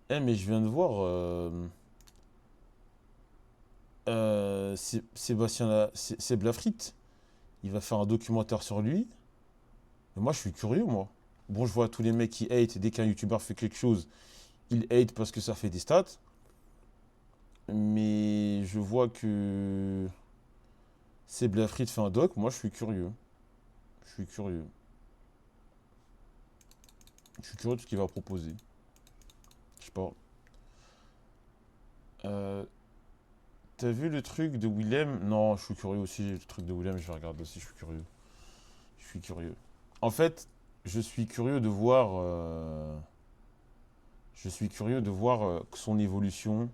Eh, mais je viens de voir Seb Lafrite. Il va faire un documentaire sur lui. Mais moi, je suis curieux, moi. Bon, je vois tous les mecs qui hate dès qu'un youtubeur fait quelque chose. Ils hate parce que ça fait des stats. Mais je vois que Seb Lafrite fait un doc. Moi, je suis curieux. Je suis curieux. Je suis curieux de ce qu'il va proposer. Je sais pas. Euh, T'as vu le truc de Willem? Non, je suis curieux aussi. Le truc de Willem, je vais regarder aussi. Je suis curieux. Je suis curieux. En fait, je suis curieux de voir. Je suis curieux de voir son évolution.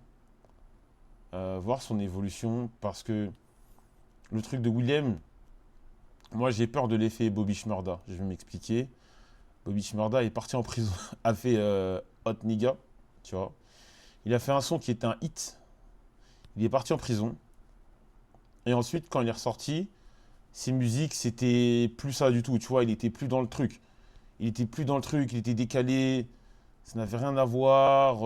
Voir son évolution parce que le truc de Willem, moi j'ai peur de l'effet Bobby Shmurda. Je vais m'expliquer. Bobby Shmurda est parti en prison, a fait Hot Nigga, tu vois. Il a fait un son qui était un hit. Il est parti en prison. Et ensuite, quand il est ressorti, ses musiques, c'était plus ça du tout, tu vois. Il était plus dans le truc. Il était plus dans le truc, il était décalé. Ça n'avait rien à voir.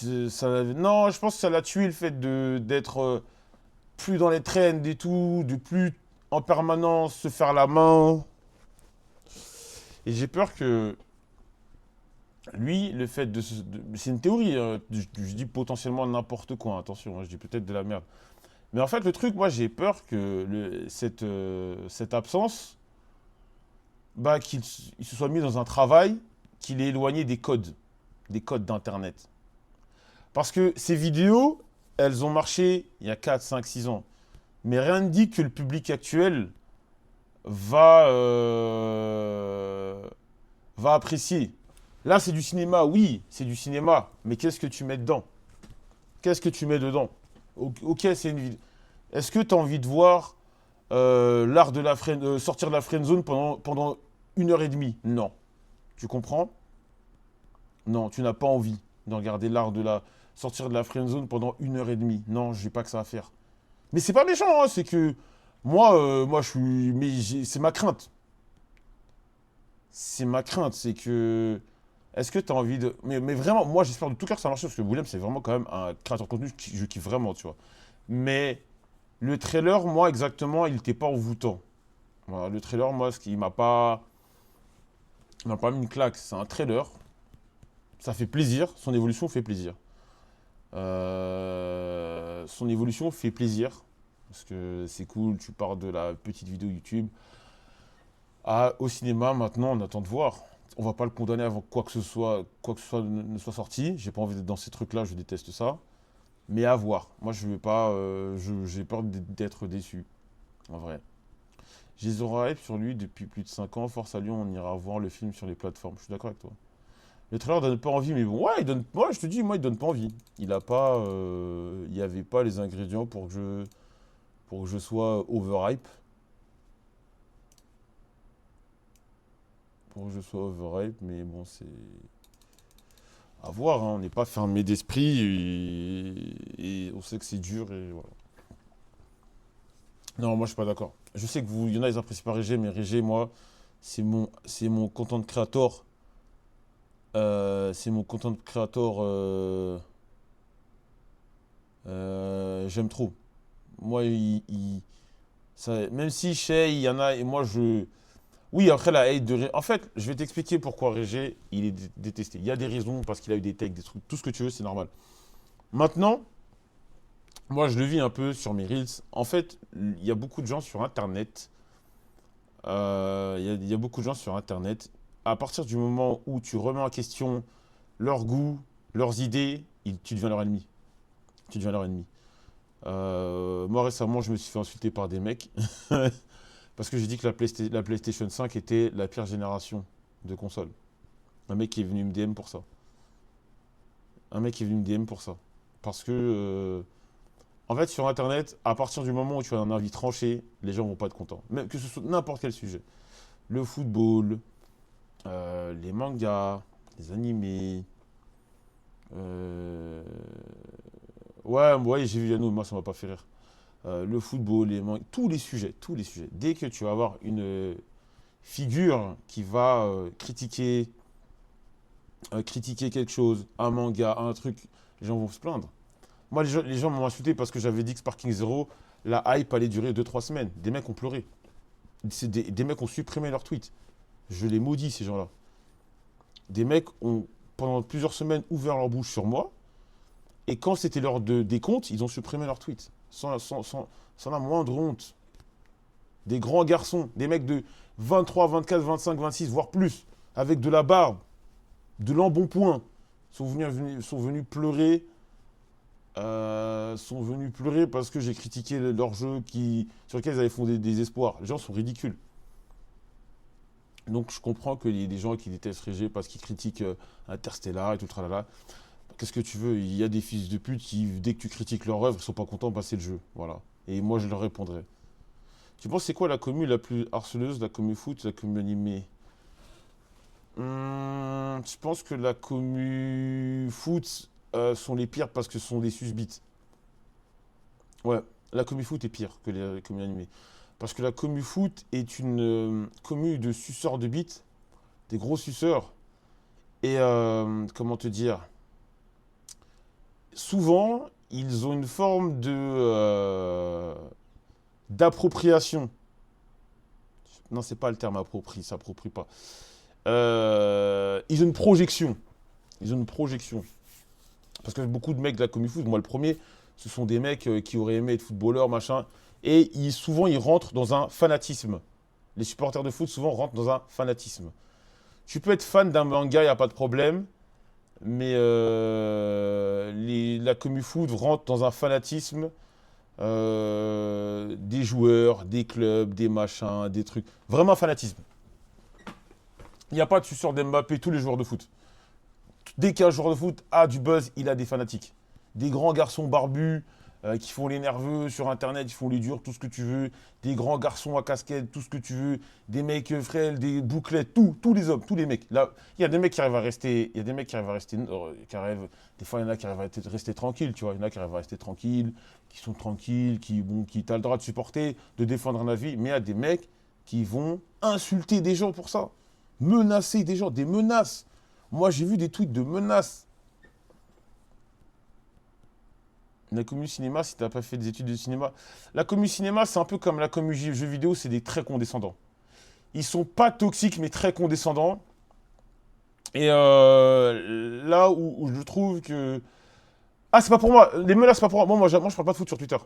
Non, je pense que ça l'a tué le fait d'être plus dans les trends et tout, de plus en permanence se faire la main. Et j'ai peur que lui, le fait c'est une théorie, hein, je dis potentiellement n'importe quoi, attention, hein, je dis peut-être de la merde. Mais en fait, le truc, moi, j'ai peur que cette absence, bah, qu'il il se soit mis dans un travail qu'il est éloigné des codes d'Internet. Parce que ces vidéos, elles ont marché il y a 4, 5, 6 ans. Mais rien ne dit que le public actuel va, va apprécier. Là, c'est du cinéma, oui, c'est du cinéma. Mais qu'est-ce que tu mets dedans? Qu'est-ce que tu mets dedans? Ok, c'est une vidéo. Est-ce que tu as envie de voir l'art de sortir de la friendzone pendant 1 heure et demie? Non. Tu comprends? Non, tu n'as pas envie de regarder l'art de la sortir de la friendzone pendant 1 heure et demie. Non, je n'ai pas que ça à faire. Mais c'est pas méchant, hein, c'est que moi, je suis. Mais c'est ma crainte. C'est ma crainte, c'est que. Est-ce que tu as envie de. Mais vraiment, moi, j'espère de tout cœur que ça marche parce que Willem, c'est vraiment quand même un créateur de contenu que je kiffe vraiment, tu vois. Mais le trailer, moi, exactement, il n'était pas envoûtant. Voilà, le trailer, moi, ce qui m'a pas. Il m'a pas mis une claque. C'est un trailer. Ça fait plaisir. Son évolution fait plaisir. Son évolution fait plaisir. Parce que c'est cool, tu pars de la petite vidéo YouTube au cinéma. Maintenant, on attend de voir. On va pas le condamner avant quoi que ce soit ne soit sorti. J'ai pas envie d'être dans ces trucs-là, je déteste ça. Mais à voir. Moi, je veux pas. J'ai peur d'être déçu. En vrai. J'ai Zora Hype sur lui depuis plus de 5 ans. Force à Lyon, on ira voir le film sur les plateformes. Je suis d'accord avec toi. Le trailer donne pas envie, mais bon, ouais, il donne. Ouais, je te dis, moi, il donne pas envie. Il a pas. Il y avait pas les ingrédients pour que je sois overhype. Pour que je sois overhype, mais bon, c'est à voir, hein. On n'est pas fermé d'esprit et on sait que c'est dur et voilà. Non, moi, je suis pas d'accord. Je sais que il y en a, ils apprécient pas Régé, mais Régé, moi, c'est mon content creator. C'est mon content creator. J'aime trop. Moi, même si chez il y en a, et moi, je. Oui, après la hate de En fait, je vais t'expliquer pourquoi Régé, il est détesté. Il y a des raisons, parce qu'il a eu des takes, des trucs, tout ce que tu veux, c'est normal. Maintenant, moi, je le vis un peu sur mes Reels. En fait, il y a beaucoup de gens sur Internet. Il y a beaucoup de gens sur Internet. À partir du moment où tu remets en question leur goût, leurs idées, tu deviens leur ennemi. Tu deviens leur ennemi. Moi, récemment, je me suis fait insulter par des mecs. Parce que j'ai dit que la PlayStation 5 était la pire génération de consoles. Un mec qui est venu me DM pour ça. Un mec qui est venu me DM pour ça. Parce que, en fait, sur Internet, à partir du moment où tu as un avis tranché, les gens vont pas être contents. Même que ce soit n'importe quel sujet. Le football, les mangas, les animés. euh, ouais, j'ai vu Yannou, moi ça m'a pas fait rire. Le football, les mangas, tous les sujets, tous les sujets. Dès que tu vas avoir une figure qui va critiquer critiquer quelque chose, un manga, un truc, les gens vont se plaindre. Moi, les gens m'ont insulté parce que j'avais dit que Sparking Zero, la hype allait durer 2 3 semaines. Des mecs ont pleuré. Des mecs ont supprimé leurs tweets. Je les maudis, ces gens-là. Des mecs ont, pendant plusieurs semaines, ouvert leur bouche sur moi. Et quand c'était l'heure des comptes, ils ont supprimé leurs tweets. Sans la moindre honte. Des grands garçons, des mecs de 23, 24, 25, 26, voire plus, avec de la barbe, de l'embonpoint, sont venus pleurer. Sont venus pleurer parce que j'ai critiqué leur jeu sur lequel ils avaient fondé des espoirs. Les gens sont ridicules. Donc je comprends qu'il y ait des gens qui détestent Régé parce qu'ils critiquent Interstellar et tout le tralala. Qu'est-ce que tu veux? Il y a des fils de pute qui, dès que tu critiques leur œuvre, ils sont pas contents de passer le jeu. Voilà. Et moi, je leur répondrai. Tu penses c'est quoi la commu la plus harceleuse, la commu foot, la commu animée? Je pense que la commu foot sont les pires parce que ce sont des susbites. Ouais, la commu foot est pire que les commu animées. Parce que la commu foot est une commu de suceurs de bites, des gros suceurs. Et comment te dire? Souvent, ils ont une forme d'appropriation. Non, c'est pas le terme approprie, ça s'approprie pas. Ils ont une projection. Ils ont une projection. Parce que beaucoup de mecs de la commu foot, moi le premier, ce sont des mecs qui auraient aimé être footballeurs, machin. Et souvent, ils rentrent dans un fanatisme. Les supporters de foot, souvent, rentrent dans un fanatisme. Tu peux être fan d'un manga, il n'y a pas de problème. Mais la commu foot rentre dans un fanatisme des joueurs, des clubs, des machins, des trucs. Vraiment un fanatisme. Il n'y a pas de suceur d'Mbappé, tous les joueurs de foot. Dès qu'un joueur de foot a du buzz, il a des fanatiques. Des grands garçons barbus qui font les nerveux sur Internet, ils font les durs, tout ce que tu veux. Des grands garçons à casquette, tout ce que tu veux. Des mecs frêles, des bouclettes, tous les hommes, tous les mecs. Là, il y a des mecs qui arrivent à rester, il y a des mecs qui arrivent à rester, des fois il y en a qui arrivent à rester tranquilles, tu vois. Il y en a qui arrivent à rester tranquilles, qui sont tranquilles, qui t'as le droit de supporter, de défendre un avis. Mais il y a des mecs qui vont insulter des gens pour ça, menacer des gens, des menaces. Moi, j'ai vu des tweets de menaces. La commu cinéma, si tu n'as pas fait des études de cinéma. La commu cinéma, c'est un peu comme la commu jeux vidéo, c'est des très condescendants. Ils sont pas toxiques, mais très condescendants. Et là où je trouve que... Ah, c'est pas pour moi. Les menaces, c'est pas pour moi. Moi, je parle pas de foot sur Twitter.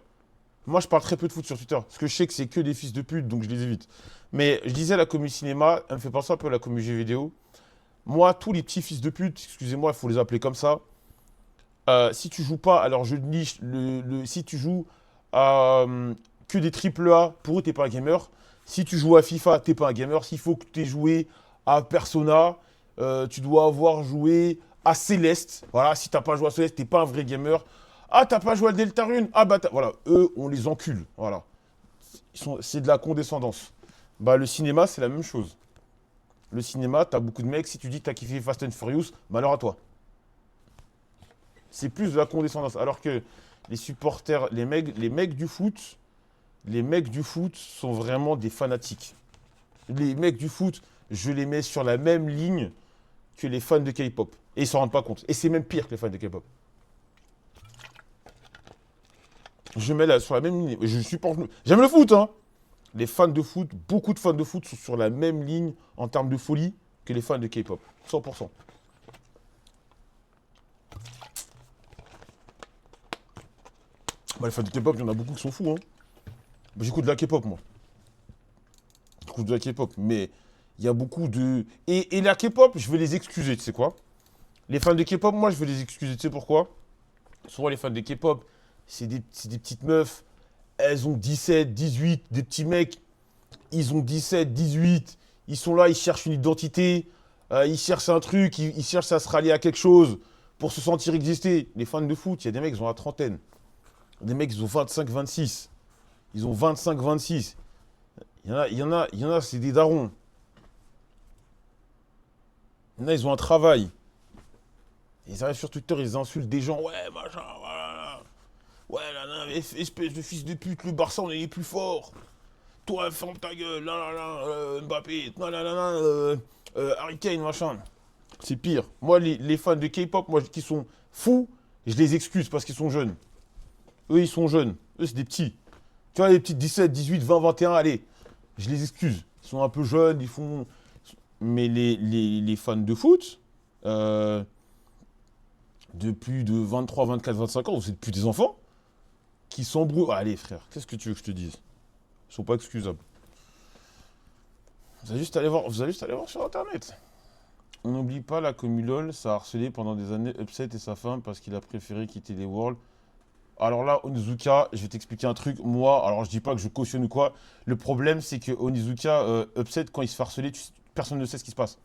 Moi, je parle très peu de foot sur Twitter. Parce que je sais que c'est que des fils de pute, donc je les évite. Mais je disais la commu cinéma, elle me fait penser un peu à la commu jeux vidéo. Moi, tous les petits fils de pute, excusez-moi, il faut les appeler comme ça. Si tu joues pas, alors je niche, si tu joues à que des triple A, pour eux, t'es pas un gamer. Si tu joues à FIFA, t'es pas un gamer. S'il faut que tu aies joué à Persona, tu dois avoir joué à Céleste. Voilà, si t'as pas joué à Céleste, t'es pas un vrai gamer. Ah, t'as pas joué à Deltarune? Ah bah, voilà, eux, on les encule. Voilà. C'est de la condescendance. Bah, le cinéma, c'est la même chose. Le cinéma, t'as beaucoup de mecs, si tu dis que t'as kiffé Fast and Furious, malheur à toi. C'est plus de la condescendance. Alors que les supporters, les mecs du foot, sont vraiment des fanatiques. Les mecs du foot, je les mets sur la même ligne que les fans de K-pop. Et ils s'en rendent pas compte. Et c'est même pire que les fans de K-pop. Je mets là sur la même ligne. Je supporte. J'aime le foot, hein. Les fans de foot, beaucoup de fans de foot sont sur la même ligne en termes de folie que les fans de K-pop. 100%. Bah, les fans de K-pop, il y en a beaucoup qui sont fous. Hein. Bah, j'écoute de la K-pop, moi. J'écoute de la K-pop. Mais il y a beaucoup de... Et la K-pop, je vais les excuser, tu sais quoi? Les fans de K-pop, moi, je vais les excuser. Tu sais pourquoi? Souvent, les fans de K-pop, c'est des petites meufs. Elles ont 17, 18, des petits mecs, ils ont 17, 18, ils sont là, ils cherchent une identité, ils cherchent un truc, ils cherchent à se rallier à quelque chose pour se sentir exister. Les fans de foot, il y a des mecs, ils ont la trentaine. Des mecs, ils ont 25, 26. Ils ont 25, 26. Il y en a, c'est des darons. Il y en a, ils ont un travail. Ils arrivent sur Twitter, ils insultent des gens. Ouais, machin, voilà. Ouais, là, espèce de fils de pute, le Barça, on est les plus forts. Toi, ferme ta gueule, là, Mbappé, là, Harry Kane, machin. C'est pire. Moi, les fans de K-pop, moi, qui sont fous, je les excuse parce qu'ils sont jeunes. Eux, ils sont jeunes. Eux, c'est des petits. Tu vois, les petits 17, 18, 20, 21, allez. Je les excuse. Ils sont un peu jeunes, ils font... Mais les fans de foot, de plus de 23, 24, 25 ans, c'est plus des enfants, qui s'embrouillent. Ah, allez, frère, qu'est-ce que tu veux que je te dise? Ils sont pas excusables. Vous allez juste aller voir sur Internet. On n'oublie pas la commu LOL, ça a harcelé pendant des années Upset et sa femme parce qu'il a préféré quitter les Worlds. Alors là, Onizuka, je vais t'expliquer un truc. Moi, alors je dis pas que je cautionne ou quoi. Le problème, c'est que Onizuka, Upset, quand il se fait harceler, personne ne sait ce qui se passe.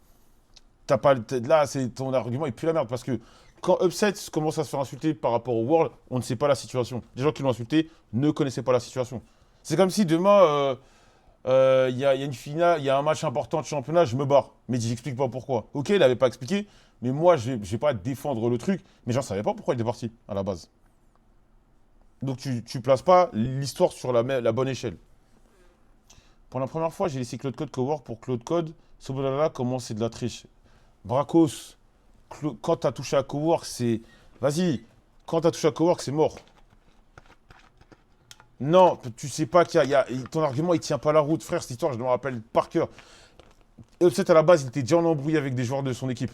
Là, ton argument est plus la merde parce que quand Upset commence à se faire insulter par rapport au World, on ne sait pas la situation. Les gens qui l'ont insulté ne connaissaient pas la situation. C'est comme si demain, il y a une finale, il y a un match important de championnat, je me barre. Mais j'explique pas pourquoi. Ok, il n'avait pas expliqué, mais moi, je vais pas défendre le truc. Mais j'en savais pas pourquoi il est parti à la base. Donc tu places pas l'histoire sur la bonne échelle. Pour la première fois, j'ai laissé Claude Code cowork pour Claude Code. Sobolala, comment c'est de la triche. Bracos, quand t'as touché à cowork, c'est... Vas-y, quand t'as touché à cowork, c'est mort. Non, tu sais pas ton argument, il tient pas la route. Frère, cette histoire, je me rappelle par cœur. Upset, à la base, il était déjà en embrouille avec des joueurs de son équipe.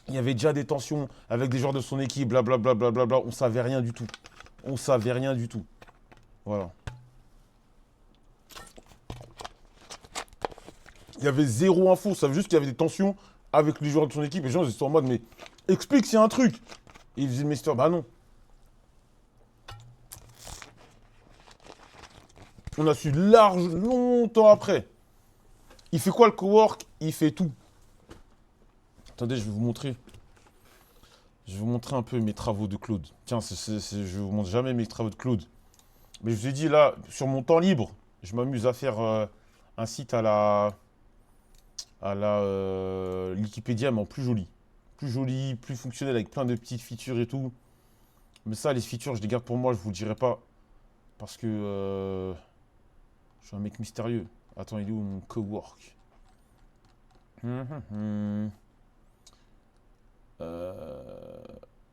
Il y avait déjà des tensions avec des joueurs de son équipe, blablabla, blablabla. On savait rien du tout. On savait rien du tout. Voilà. Il y avait zéro info. Ça veut juste qu'il y avait des tensions avec les joueurs de son équipe. Et les gens, ils étaient en mode, mais explique s'il y a un truc. Et il faisait, Mister, bah non. On a su longtemps après. Il fait quoi le cowork? Il fait tout. Attendez, je vais vous montrer. Je vais vous montrer un peu mes travaux de Claude. Tiens, je vous montre jamais mes travaux de Claude. Mais je vous ai dit là, sur mon temps libre, je m'amuse à faire un site à la Wikipédia, mais en plus joli. Plus joli, plus fonctionnel, avec plein de petites features et tout. Mais ça, les features, je les garde pour moi, je vous le dirai pas. Parce que je suis un mec mystérieux. Attends, il est où mon cowork?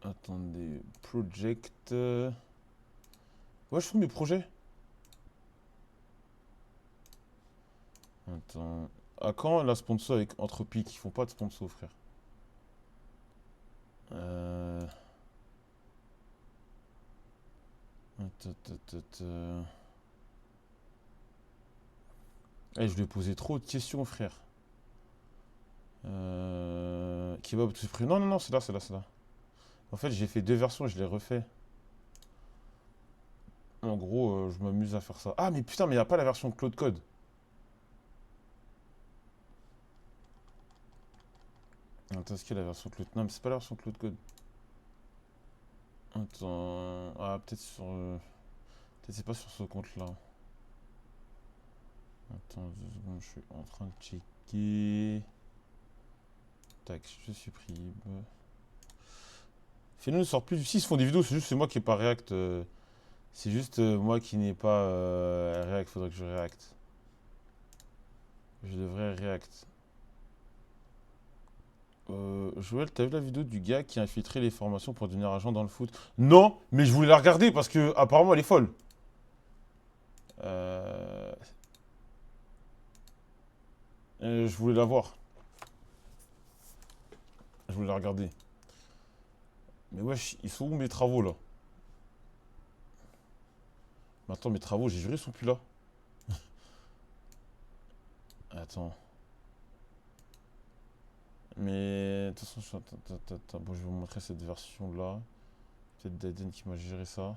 Attendez, project. Ouais, je trouve mes projets. Attends. À quand la sponsor avec Anthropic? Ils font pas de sponsor, frère. Eh, je lui ai posé trop de questions, frère. Qui va tout prix. Non, non, non, c'est là, c'est là, c'est là. En fait, j'ai fait deux versions et je les refais. En gros, je m'amuse à faire ça. Ah, mais putain, mais il n'y a pas la version Claude Code. Attends, est-ce qu'il y a la version Claude? Non, mais c'est pas la version Claude Code. Attends. Ah, peut-être sur. Peut-être c'est pas sur ce compte-là. Attends 2 secondes, je suis en train de checker. Tac, je supprime. Fais-nous ne sort plus du 6, ils font des vidéos, c'est juste c'est moi qui n'ai pas React. C'est juste moi qui n'ai pas React, faudrait que je React. Je devrais React. Joël, t'as vu la vidéo du gars qui a infiltré les formations pour devenir agent dans le foot? Non, mais je voulais la regarder parce que apparemment elle est folle. Je voulais la voir. Je voulais la regarder. Mais wesh, ils sont où mes travaux là? Mais attends, mes travaux, j'ai juré, ils sont plus là. Attends. Mais de toute façon, bon, je vais vous montrer cette version-là. Peut-être Daiden qui m'a géré ça.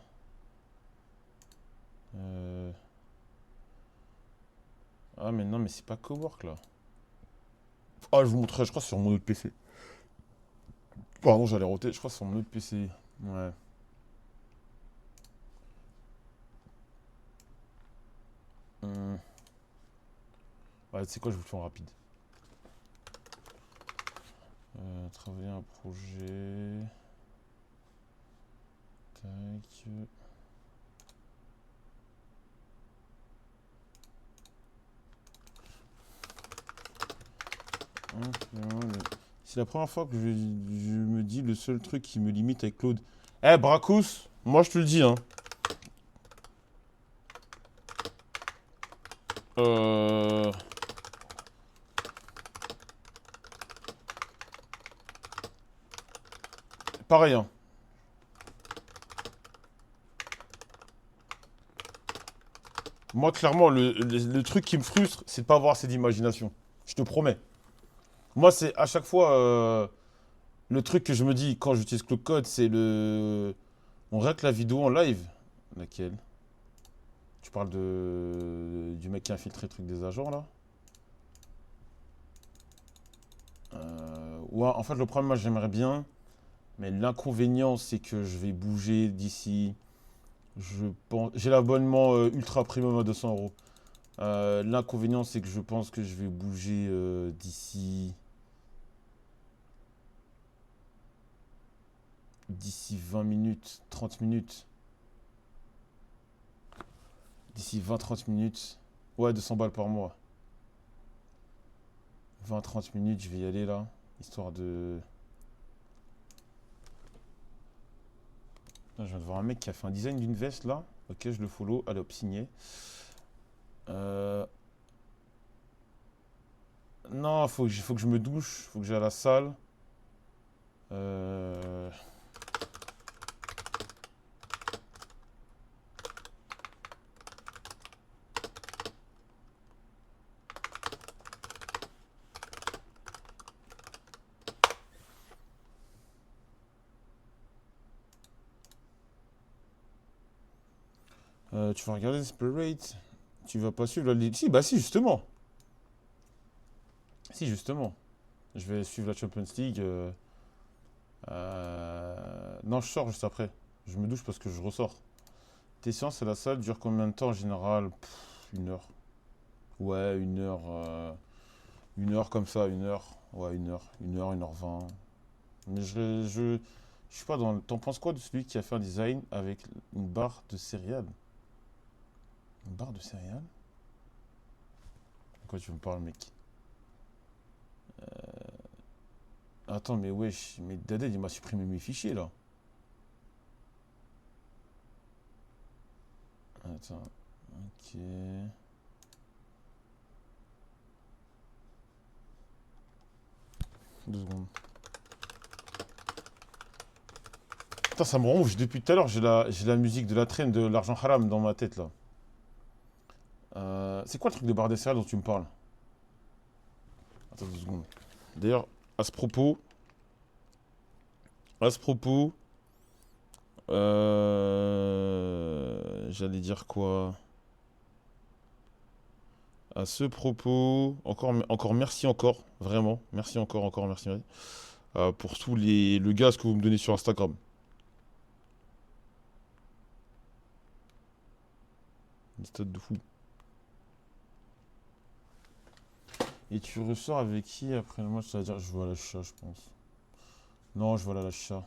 Ah, mais non, mais c'est pas Cowork là. Ah, je vous montrerai, je crois, sur mon autre PC. Pardon, j'allais roter, je crois, sur mon autre PC. Ouais. Ouais, tu sais quoi, je vous le fais en rapide. Travailler un projet. Tac. C'est la première fois que je me dis le seul truc qui me limite avec Claude. Eh, Bracous, moi je te le dis, hein. Euh... Pareil, hein. Moi, clairement, le truc qui me frustre, c'est de pas avoir assez d'imagination. Je te promets. Moi, c'est à chaque fois le truc que je me dis quand j'utilise Cloud Code, c'est le. On règle la vidéo en live. Laquelle? Tu parles du mec qui a infiltré le truc des agents là? Ouais, en fait, le problème, moi, j'aimerais bien. Mais l'inconvénient, c'est que je vais bouger d'ici. Je pense. J'ai l'abonnement ultra premium à 200 euros. L'inconvénient, c'est que je pense que je vais bouger d'ici 20 minutes, 30 minutes. D'ici 20-30 minutes. Ouais, 200 balles par mois. 20-30 minutes, je vais y aller là. Histoire de. Là, je viens de voir un mec qui a fait un design d'une veste là. Ok, je le follow. Allez hop, signé. Non, faut que je me douche. Faut que j'aille à la salle. Euh, tu vas regarder Spirit. Tu vas pas suivre la. Si, bah si, justement. Si, justement. Je vais suivre la Champions League. Non, je sors juste après. Je me douche parce que je ressors. Tes séances à la salle durent combien de temps en général? Une heure. Ouais, une heure. Une heure comme ça, une heure. Ouais, une heure. Une heure 20. Mais je suis pas dans. T'en penses quoi de celui qui a fait un design avec une barre de céréales? Une barre de céréales? De quoi tu me parles, mec? Attends, mais wesh, mais Daded, il m'a supprimé mes fichiers là. Attends, ok. 2 secondes. Putain, ça me rend ouf. Depuis tout à l'heure, j'ai la musique de la traîne de l'argent haram dans ma tête là. C'est quoi le truc de barre des céréales dont tu me parles? Attends 2 secondes. D'ailleurs, à ce propos, à ce propos, j'allais dire quoi? À ce propos, encore merci encore, vraiment, merci encore, merci, pour tout le gaz que vous me donnez sur Instagram. Une stats de fou. Et tu ressors avec qui après le match? Ça veut dire, je vois la chat, je pense. Non, je vois la chat.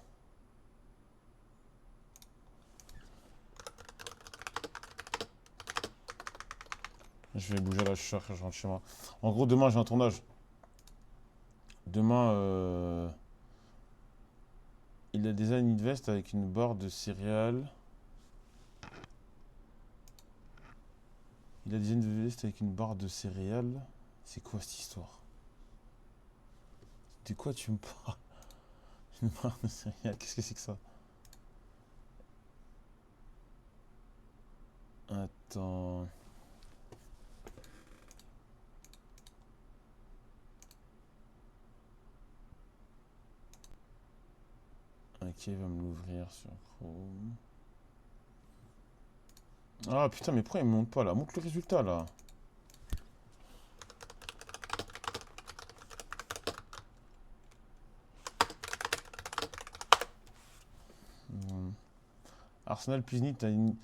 Je vais bouger à la chat, je rentre chez moi. En gros, demain, j'ai un tournage. Demain, il a déjà une veste avec une barre de céréales. Il a déjà une veste avec une barre de céréales. C'est quoi cette histoire? De quoi tu me parles? Une barre de céréales, qu'est-ce que c'est que ça? Attends. Ok, il va me l'ouvrir sur Chrome. Ah putain, mais pourquoi il me montre pas là? Montre le résultat là. Hmm. Arsenal Pizzi, t'as une.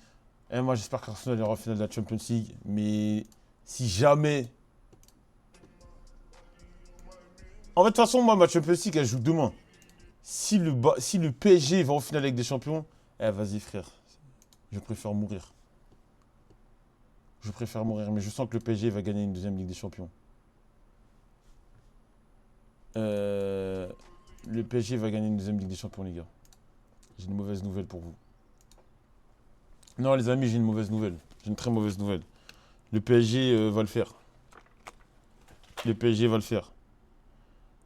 Eh, moi j'espère qu'Arsenal ira en finale de la Champions League. Mais si jamais. En fait, de toute façon, moi, ma Champions League, elle joue demain. Si le PSG va en finale avec des champions, eh vas-y frère. Je préfère mourir. Je préfère mourir, mais je sens que le PSG va gagner une deuxième Ligue des Champions. Euh, le PSG va gagner une deuxième Ligue des Champions, les gars. J'ai une mauvaise nouvelle pour vous. Non, les amis, j'ai une mauvaise nouvelle. J'ai une très mauvaise nouvelle. Le PSG va le faire. Le PSG va le faire.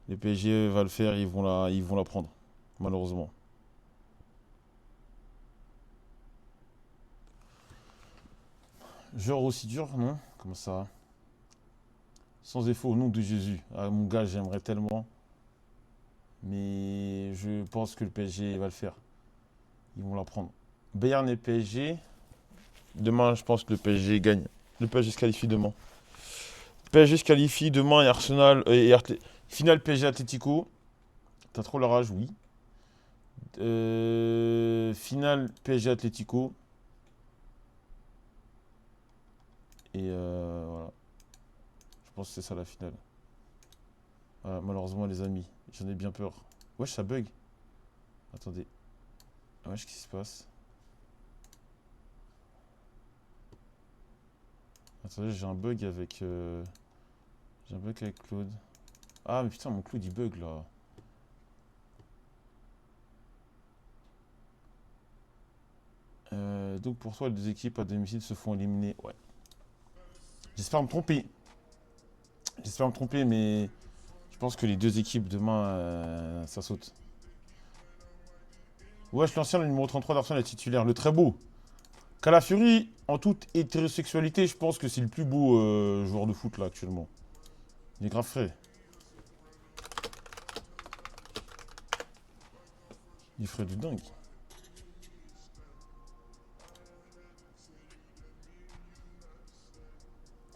Le PSG va le faire, ils vont la prendre. Malheureusement. Genre aussi dur, non? Comment ça? Sans effort, au nom de Jésus. Ah, mon gars, j'aimerais tellement. Mais je pense que le PSG va le faire. Ils vont la prendre. Bayern et PSG. Demain, je pense que le PSG gagne. Le PSG se qualifie demain. PSG se qualifie demain et Arsenal finale PSG Atlético. T'as trop la rage, oui. Finale PSG Atlético. Et voilà. Je pense que c'est ça la finale. Voilà, malheureusement, les amis, j'en ai bien peur. Wesh, ça bug. Attendez. Wesh, qu'est-ce qui se passe? Attendez, j'ai un bug avec. J'ai un bug avec Claude. Ah, mais putain, mon Claude il bug là. Donc pour toi, les deux équipes à domicile se font éliminer. Ouais. J'espère me tromper. J'espère me tromper, mais je pense que les deux équipes demain, ça saute. Wesh, l'ancien, le numéro 33 d'Arsenal est titulaire. Le très beau. Calafiori, en toute hétérosexualité, je pense que c'est le plus beau joueur de foot là actuellement. Il est grave frais. Il ferait du dingue.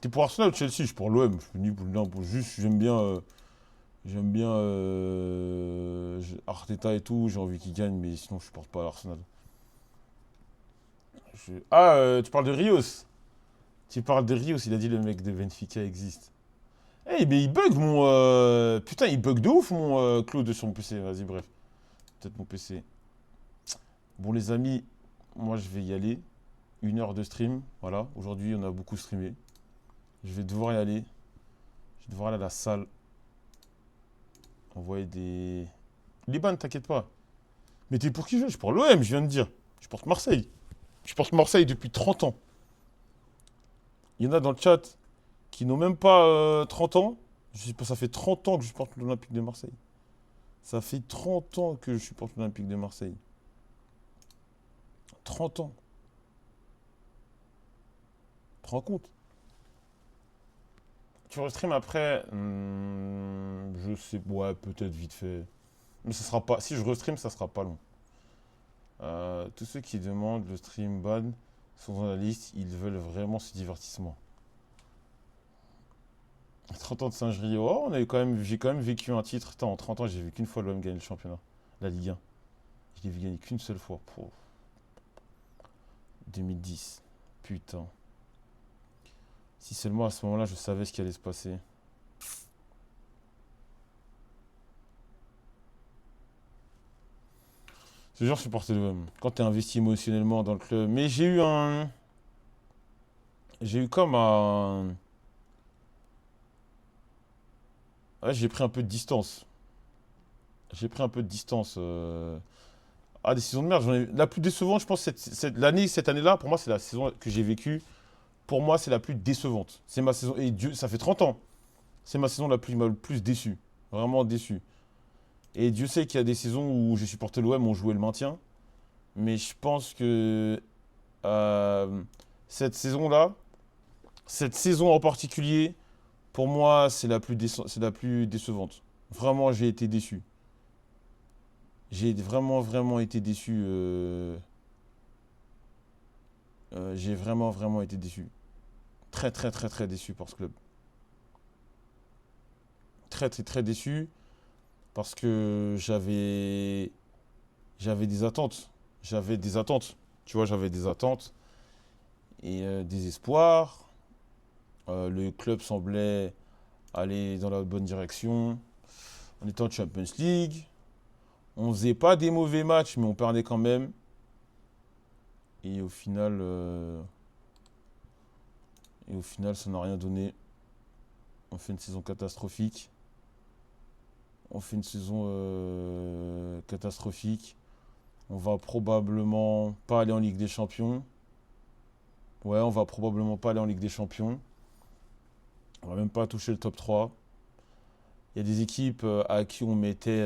T'es pour Arsenal ou Chelsea? Je suis pour l'OM. Je suis ni pour l'un pour juste. J'aime bien. Arteta et tout. J'ai envie qu'il gagne, mais sinon je supporte pas Arsenal. Ah, tu parles de Rios. Tu parles de Rios. Il a dit le mec de Benfica existe. Eh, mais il bug mon. Putain, il bug de ouf mon Claude sur mon PC. Vas-y, bref. Peut-être mon PC. Bon, les amis, moi je vais y aller. 1 heure de stream. Voilà. Aujourd'hui, on a beaucoup streamé. Je vais devoir y aller. Je vais devoir aller à la salle. Envoyer des. Liban, t'inquiète pas. Mais t'es pour qui je joue? Je porte l'OM, je viens de dire. Je porte Marseille. Je porte Marseille depuis 30 ans. Il y en a dans le chat qui n'ont même pas 30 ans. Je sais pas, ça fait 30 ans que je supporte l'Olympique de Marseille. Ça fait 30 ans que je supporte l'Olympique de Marseille. 30 ans. Tu te rends compte? Tu restream après? Je sais, ouais, peut-être vite fait. Mais ça sera pas. Si je restream, ça sera pas long. Tous ceux qui demandent le stream ban sont dans la liste, ils veulent vraiment ce divertissement. 30 ans de singerie. Oh, j'ai quand même vécu un titre. Attends, en 30 ans, j'ai vu qu'une fois l'OM gagner le championnat. La Ligue 1. Je l'ai vu gagner qu'une seule fois. 2010. Putain. Si seulement à ce moment-là, je savais ce qui allait se passer. Ce genre, supporter l'OM. Quand t'es investi émotionnellement dans le club. Mais j'ai eu un. J'ai eu comme un. Ouais, j'ai pris un peu de distance. J'ai pris un peu de distance. Ah, des saisons de merde. La plus décevante, je pense, cette année-là, pour moi, c'est la saison que j'ai vécue. Pour moi, c'est la plus décevante. C'est ma saison. Et Dieu, ça fait 30 ans. C'est ma saison m'a le plus déçu. Vraiment déçu. Et Dieu sait qu'il y a des saisons où j'ai supporté l'OM, on jouait le maintien. Mais je pense que euh, cette saison-là, cette saison en particulier, pour moi, c'est la plus décevante. Vraiment, j'ai été déçu. J'ai vraiment, vraiment été déçu. J'ai vraiment, vraiment été déçu. Très, très, très, très déçu par ce club. Très, très, très déçu parce que j'avais des attentes. J'avais des attentes. Tu vois, j'avais des attentes et des espoirs. Le club semblait aller dans la bonne direction. On était en Champions League. On faisait pas des mauvais matchs, mais on perdait quand même. Et au final, ça n'a rien donné. On fait une saison catastrophique. On fait une saison catastrophique. On va probablement pas aller en Ligue des Champions. Ouais, on va probablement pas aller en Ligue des Champions. On va même pas toucher le top 3. Il y a des équipes à qui on mettait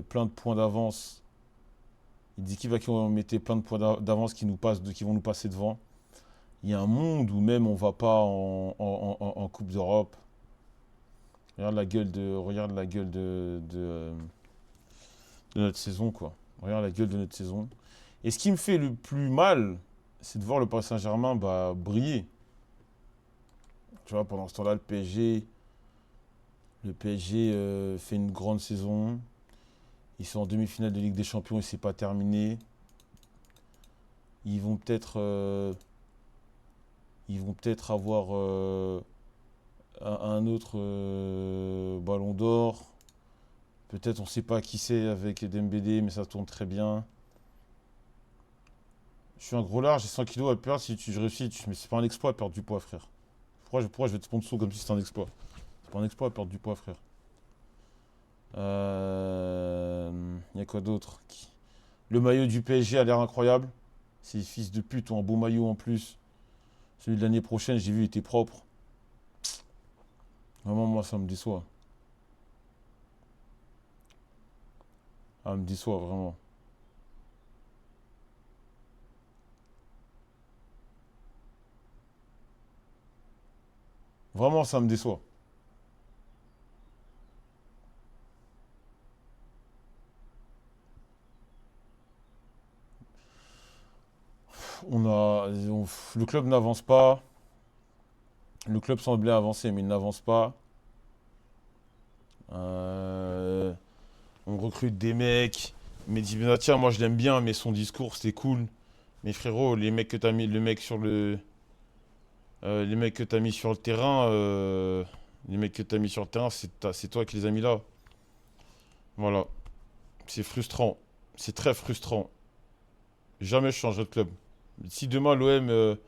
plein de points d'avance. Il y a des équipes à qui on mettait plein de points d'avance qui vont nous passer devant. Il y a un monde où même on va pas en Coupe d'Europe. Regarde la gueule de notre saison, quoi. Regarde la gueule de notre saison. Et ce qui me fait le plus mal, c'est de voir le Paris Saint-Germain briller. Tu vois, pendant ce temps-là, le PSG fait une grande saison. Ils sont en demi-finale de Ligue des Champions et c'est pas terminé. Ils vont peut-être avoir un autre ballon d'or. Peut-être on ne sait pas qui c'est avec Dembélé, mais ça tourne très bien. Je suis un gros lard, j'ai 100 kilos à perdre. Si je réussis, mais c'est pas un exploit à perdre du poids, frère. Pourquoi je vais te sponsor comme si c'était un exploit? C'est pas un exploit à perdre du poids, frère. Il y a quoi d'autre? Le maillot du PSG a l'air incroyable. Ces fils de pute ont un beau maillot en plus. Celui de l'année prochaine, j'ai vu, il était propre. Vraiment, moi, ça me déçoit. Ah, me déçoit, vraiment. Vraiment, ça me déçoit. Le club n'avance pas. Le club semblait avancer, mais il n'avance pas. Euh, on recrute des mecs. Mehdi Benatia, moi je l'aime bien, mais son discours c'était cool. Mais frérot, les mecs que t'as mis, les mecs que t'as mis sur le terrain, c'est toi qui les as mis là. Voilà, c'est frustrant, c'est très frustrant. Jamais je changerai de club. Si demain l'OM,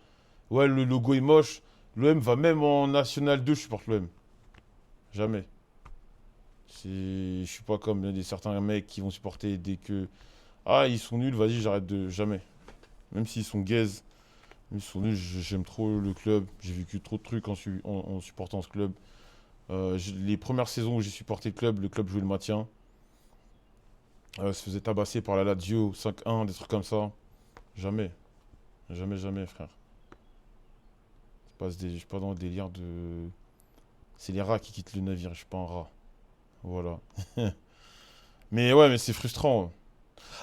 ouais le logo est moche, l'OM va même en National 2, je supporte l'OM. Jamais. Je suis pas comme certains mecs qui vont supporter dès que ah ils sont nuls, vas-y j'arrête de jamais. Même s'ils sont gaze, même s'ils sont nuls, j'aime trop le club. J'ai vécu trop de trucs en supportant ce club. Les premières saisons où j'ai supporté le club jouait le maintien. Se faisait tabasser par la Lazio 5-1, des trucs comme ça. Jamais. Jamais, jamais, frère. Je suis pas dans le délire de. C'est les rats qui quittent le navire, je suis pas un rat. Voilà. Mais ouais, mais c'est frustrant.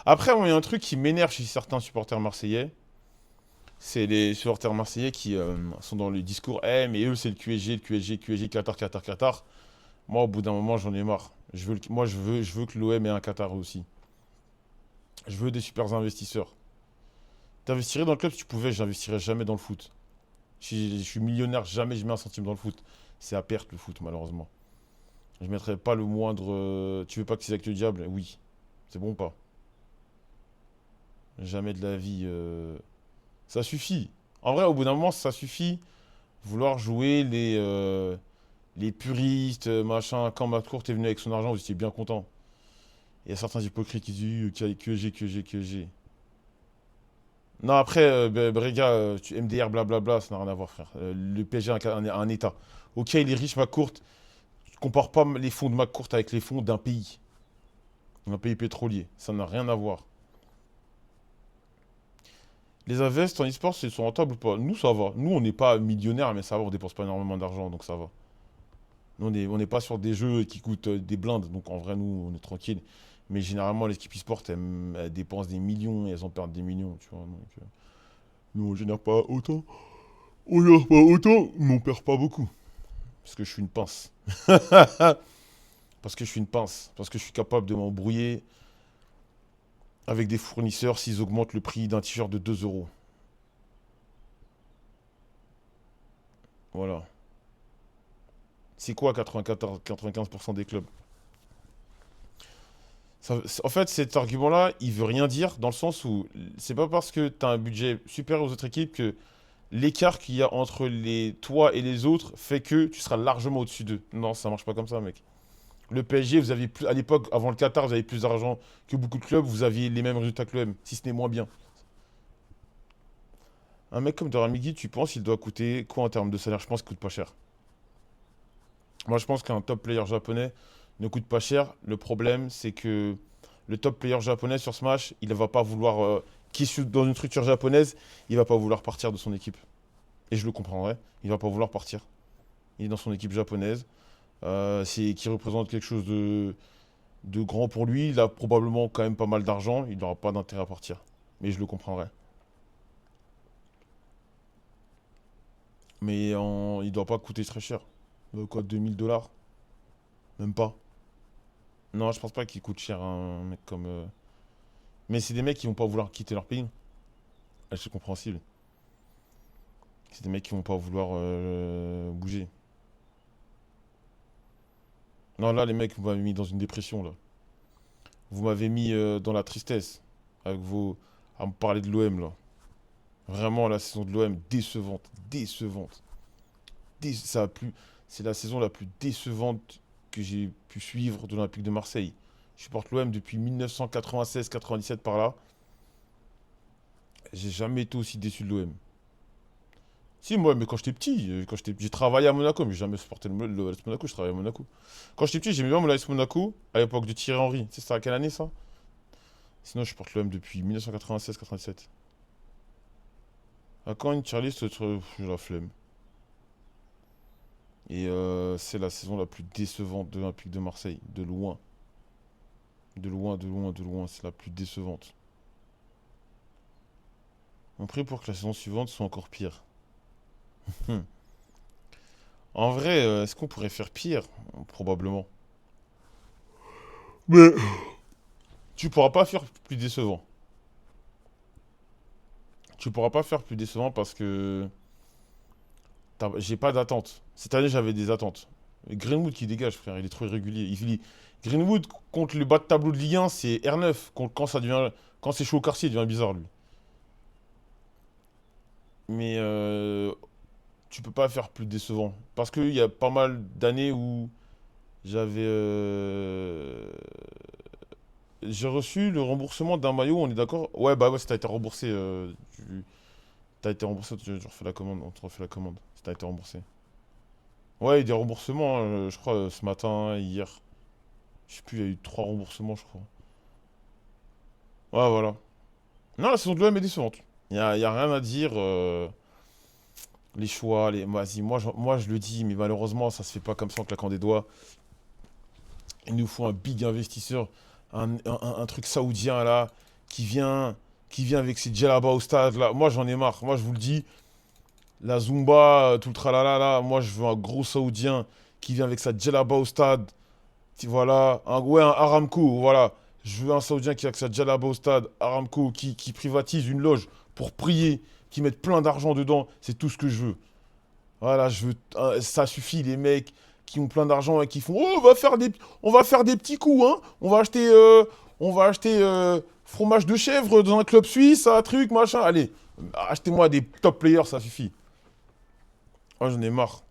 Après, moi, il y a un truc qui m'énerve chez certains supporters marseillais. C'est les supporters marseillais qui sont dans le discours mais eux, c'est le QSG, Qatar, Qatar, Qatar. Moi, au bout d'un moment, j'en ai marre. Je veux que l'OM ait un Qatar aussi. Je veux des super investisseurs. T'investirais dans le club si tu pouvais, j'investirais jamais dans le foot. Si je suis millionnaire, jamais je mets un centime dans le foot. C'est à perte le foot, malheureusement. Je mettrais pas le moindre. Tu veux pas que c'est avec le diable? Oui. C'est bon ou pas? Jamais de la vie. Ça suffit. En vrai, au bout d'un moment, ça suffit. Vouloir jouer les puristes, machin. Quand McCourt est venu avec son argent, vous étiez bien content. Il y a certains hypocrites qui disent que j'ai. Non, après, Brega, MDR, blablabla, ça n'a rien à voir, frère. Le PSG a un État. Ok, il est riche, McCourt. Je compare pas les fonds de McCourt avec les fonds d'un pays. Un pays pétrolier. Ça n'a rien à voir. Les invests en e-sport, ils sont rentables ou pas? Nous, ça va. Nous, on n'est pas millionnaires, mais ça va, on dépense pas énormément d'argent, donc ça va. Nous, on n'est pas sur des jeux qui coûtent des blindes, donc en vrai, nous, on est tranquille. Mais généralement, l'équipe e-sport, elles dépensent des millions et elles en perdent des millions, tu vois. Donc, nous, on génère pas autant. On génère pas autant, mais on perd pas beaucoup. Parce que je suis une pince. Parce que je suis une pince. Parce que je suis capable de m'embrouiller avec des fournisseurs s'ils augmentent le prix d'un t-shirt de 2 euros. Voilà. C'est quoi 95% des clubs? En fait, cet argument-là, il veut rien dire dans le sens où c'est pas parce que tu as un budget supérieur aux autres équipes que l'écart qu'il y a entre toi et les autres fait que tu seras largement au-dessus d'eux. Non, ça marche pas comme ça, mec. Le PSG, vous aviez plus, à l'époque, avant le Qatar, vous aviez plus d'argent que beaucoup de clubs, vous aviez les mêmes résultats que l'OM, si ce n'est moins bien. Un mec comme Doramigui, tu penses qu'il doit coûter quoi en termes de salaire? Je pense qu'il coûte pas cher. Moi, je pense qu'un top player japonais ne coûte pas cher. Le problème, c'est que le top player japonais sur Smash, il ne va pas vouloir, qui est dans une structure japonaise, il va pas vouloir partir de son équipe. Et je le comprendrais, il va pas vouloir partir. Il est dans son équipe japonaise, c'est qui représente quelque chose de grand pour lui. Il a probablement quand même pas mal d'argent, il n'aura pas d'intérêt à partir. Mais je le comprendrais. Mais il doit pas coûter très cher. Quoi, 2000 $? Même pas. Non, je pense pas qu'il coûte cher un mec comme. Mais c'est des mecs qui vont pas vouloir quitter leur pays. Ah, c'est compréhensible. C'est des mecs qui vont pas vouloir bouger. Non, là, les mecs, vous m'avez mis dans une dépression, là. Vous m'avez mis dans la tristesse. Avec vos. À me parler de l'OM, là. Vraiment, la saison de l'OM, décevante. Décevante. Ça a plus. C'est la saison la plus décevante que j'ai pu suivre de l'Olympique de Marseille. Je supporte l'OM depuis 1996-97 par là. J'ai jamais été aussi déçu de l'OM. Si, moi, mais quand j'étais petit, j'ai travaillé à Monaco, mais j'ai jamais supporté le AS Monaco, je travaillais à Monaco. Quand j'étais petit, j'aimais bien l'AS Monaco, à l'époque de Thierry Henry. Tu sais, c'était à quelle année ça? Sinon, je porte l'OM depuis 1996-97. À quand une tier list, j'ai la flemme. Et c'est la saison la plus décevante de l'Olympique de Marseille, de loin. De loin, de loin, de loin, c'est la plus décevante. On prie pour que la saison suivante soit encore pire. En vrai, est-ce qu'on pourrait faire pire? Probablement. Mais tu pourras pas faire plus décevant. Tu pourras pas faire plus décevant parce que j'ai pas d'attente. Cette année, j'avais des attentes. Greenwood qui dégage, frère, il est trop irrégulier. Greenwood contre le bas de tableau de Ligue 1, c'est R9. Quand ça devient, quand c'est chaud au quartier, il devient bizarre, lui. Mais tu peux pas faire plus décevant. Parce qu'il y a pas mal d'années où j'avais. J'ai reçu le remboursement d'un maillot, on est d'accord? Ouais, bah ouais, ça t'a été remboursé. T'as été remboursé, tu refais la commande, on te refait la commande. Ça t'a été remboursé. Ouais, il y a des remboursements, hein, je crois, ce matin, hier. Je sais plus, il y a eu 3 remboursements, je crois. Ouais, voilà. Non, la saison de l'OM est décevante. Y a rien à dire. Les choix, vas-y, moi je le dis, mais malheureusement, ça se fait pas comme ça en claquant des doigts. Il nous faut un big investisseur, un truc saoudien là, qui vient, qui vient avec ses djellabas au stade là. Moi j'en ai marre, moi je vous le dis, la Zumba, tout le tralala là, moi je veux un gros saoudien qui vient avec sa djellaba au stade. Voilà, ouais, un Aramco, voilà. Je veux un saoudien qui vient avec sa djellaba au stade, Aramco, qui privatise une loge pour prier, qui mette plein d'argent dedans, c'est tout ce que je veux. Voilà, je veux, ça suffit, les mecs qui ont plein d'argent et qui font, oh, on va faire des petits coups, hein. On va acheter fromage de chèvre dans un club suisse, un truc, machin. Allez, achetez-moi des top players, ça suffit. Moi, j'en ai marre.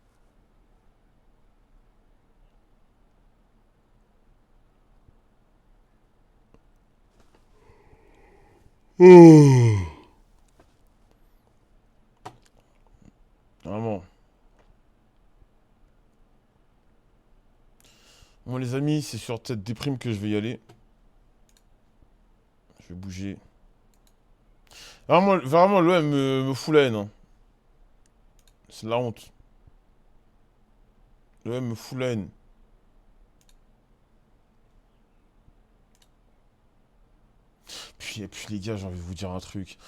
Oh. Vraiment. Bon, les amis, c'est sur cette déprime que je vais y aller. Je vais bouger. Vraiment l'OM me fout la haine, hein. C'est de la honte. L'OM me fout la haine. Et puis les gars, j'ai envie de vous dire un truc.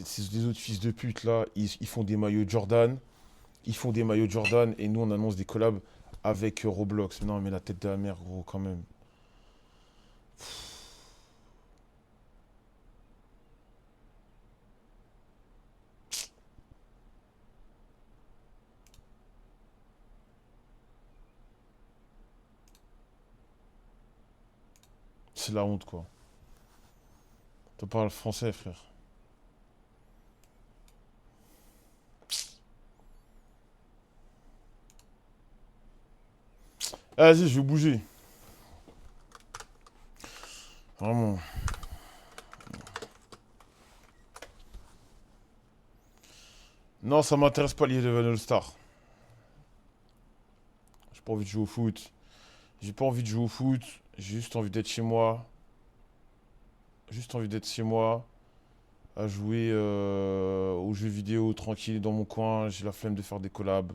Ces autres fils de pute là, ils font des maillots Jordan. Ils font des maillots Jordan et nous on annonce des collabs avec Roblox. Non mais la tête de la mère gros quand même. C'est la honte quoi. Tu parles français frère. Vas-y, je vais bouger. Vraiment. Non, ça m'intéresse pas l'Eleven All-Star. J'ai pas envie de jouer au foot. J'ai pas envie de jouer au foot. J'ai juste envie d'être chez moi. Juste envie d'être chez moi. À jouer aux jeux vidéo tranquille dans mon coin. J'ai la flemme de faire des collabs.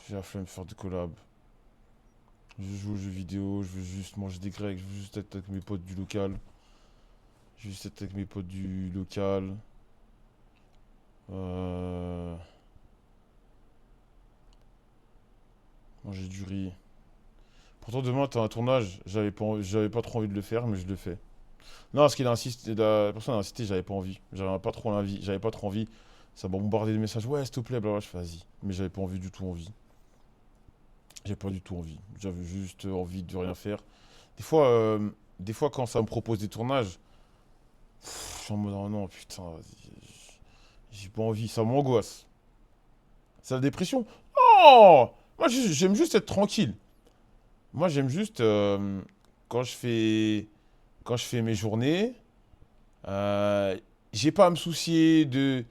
J'ai la flemme de faire des collabs. Je joue aux jeux vidéo, je veux juste manger des grecs, je veux juste être avec mes potes du local. Je veux juste être avec mes potes du local. Euh, Manger du riz. Pourtant demain t'as un tournage, j'avais pas trop envie de le faire, mais je le fais. Non, parce qu'il a insisté, la personne a insisté, j'avais pas envie. J'avais pas trop envie. Ça m'a bombardé de messages, ouais s'il te plaît, blablabla, je fais vas-y. Mais j'avais pas envie du tout envie. J'ai pas du tout envie. J'avais juste envie de rien faire. Des fois, euh, des fois quand ça me propose des tournages, je suis en mode oh non putain, vas-y, j'ai pas envie, ça m'angoisse. C'est la dépression? Oh! Moi j'aime juste être tranquille. Moi j'aime juste quand je fais quand je fais mes journées, euh, j'ai pas à me soucier de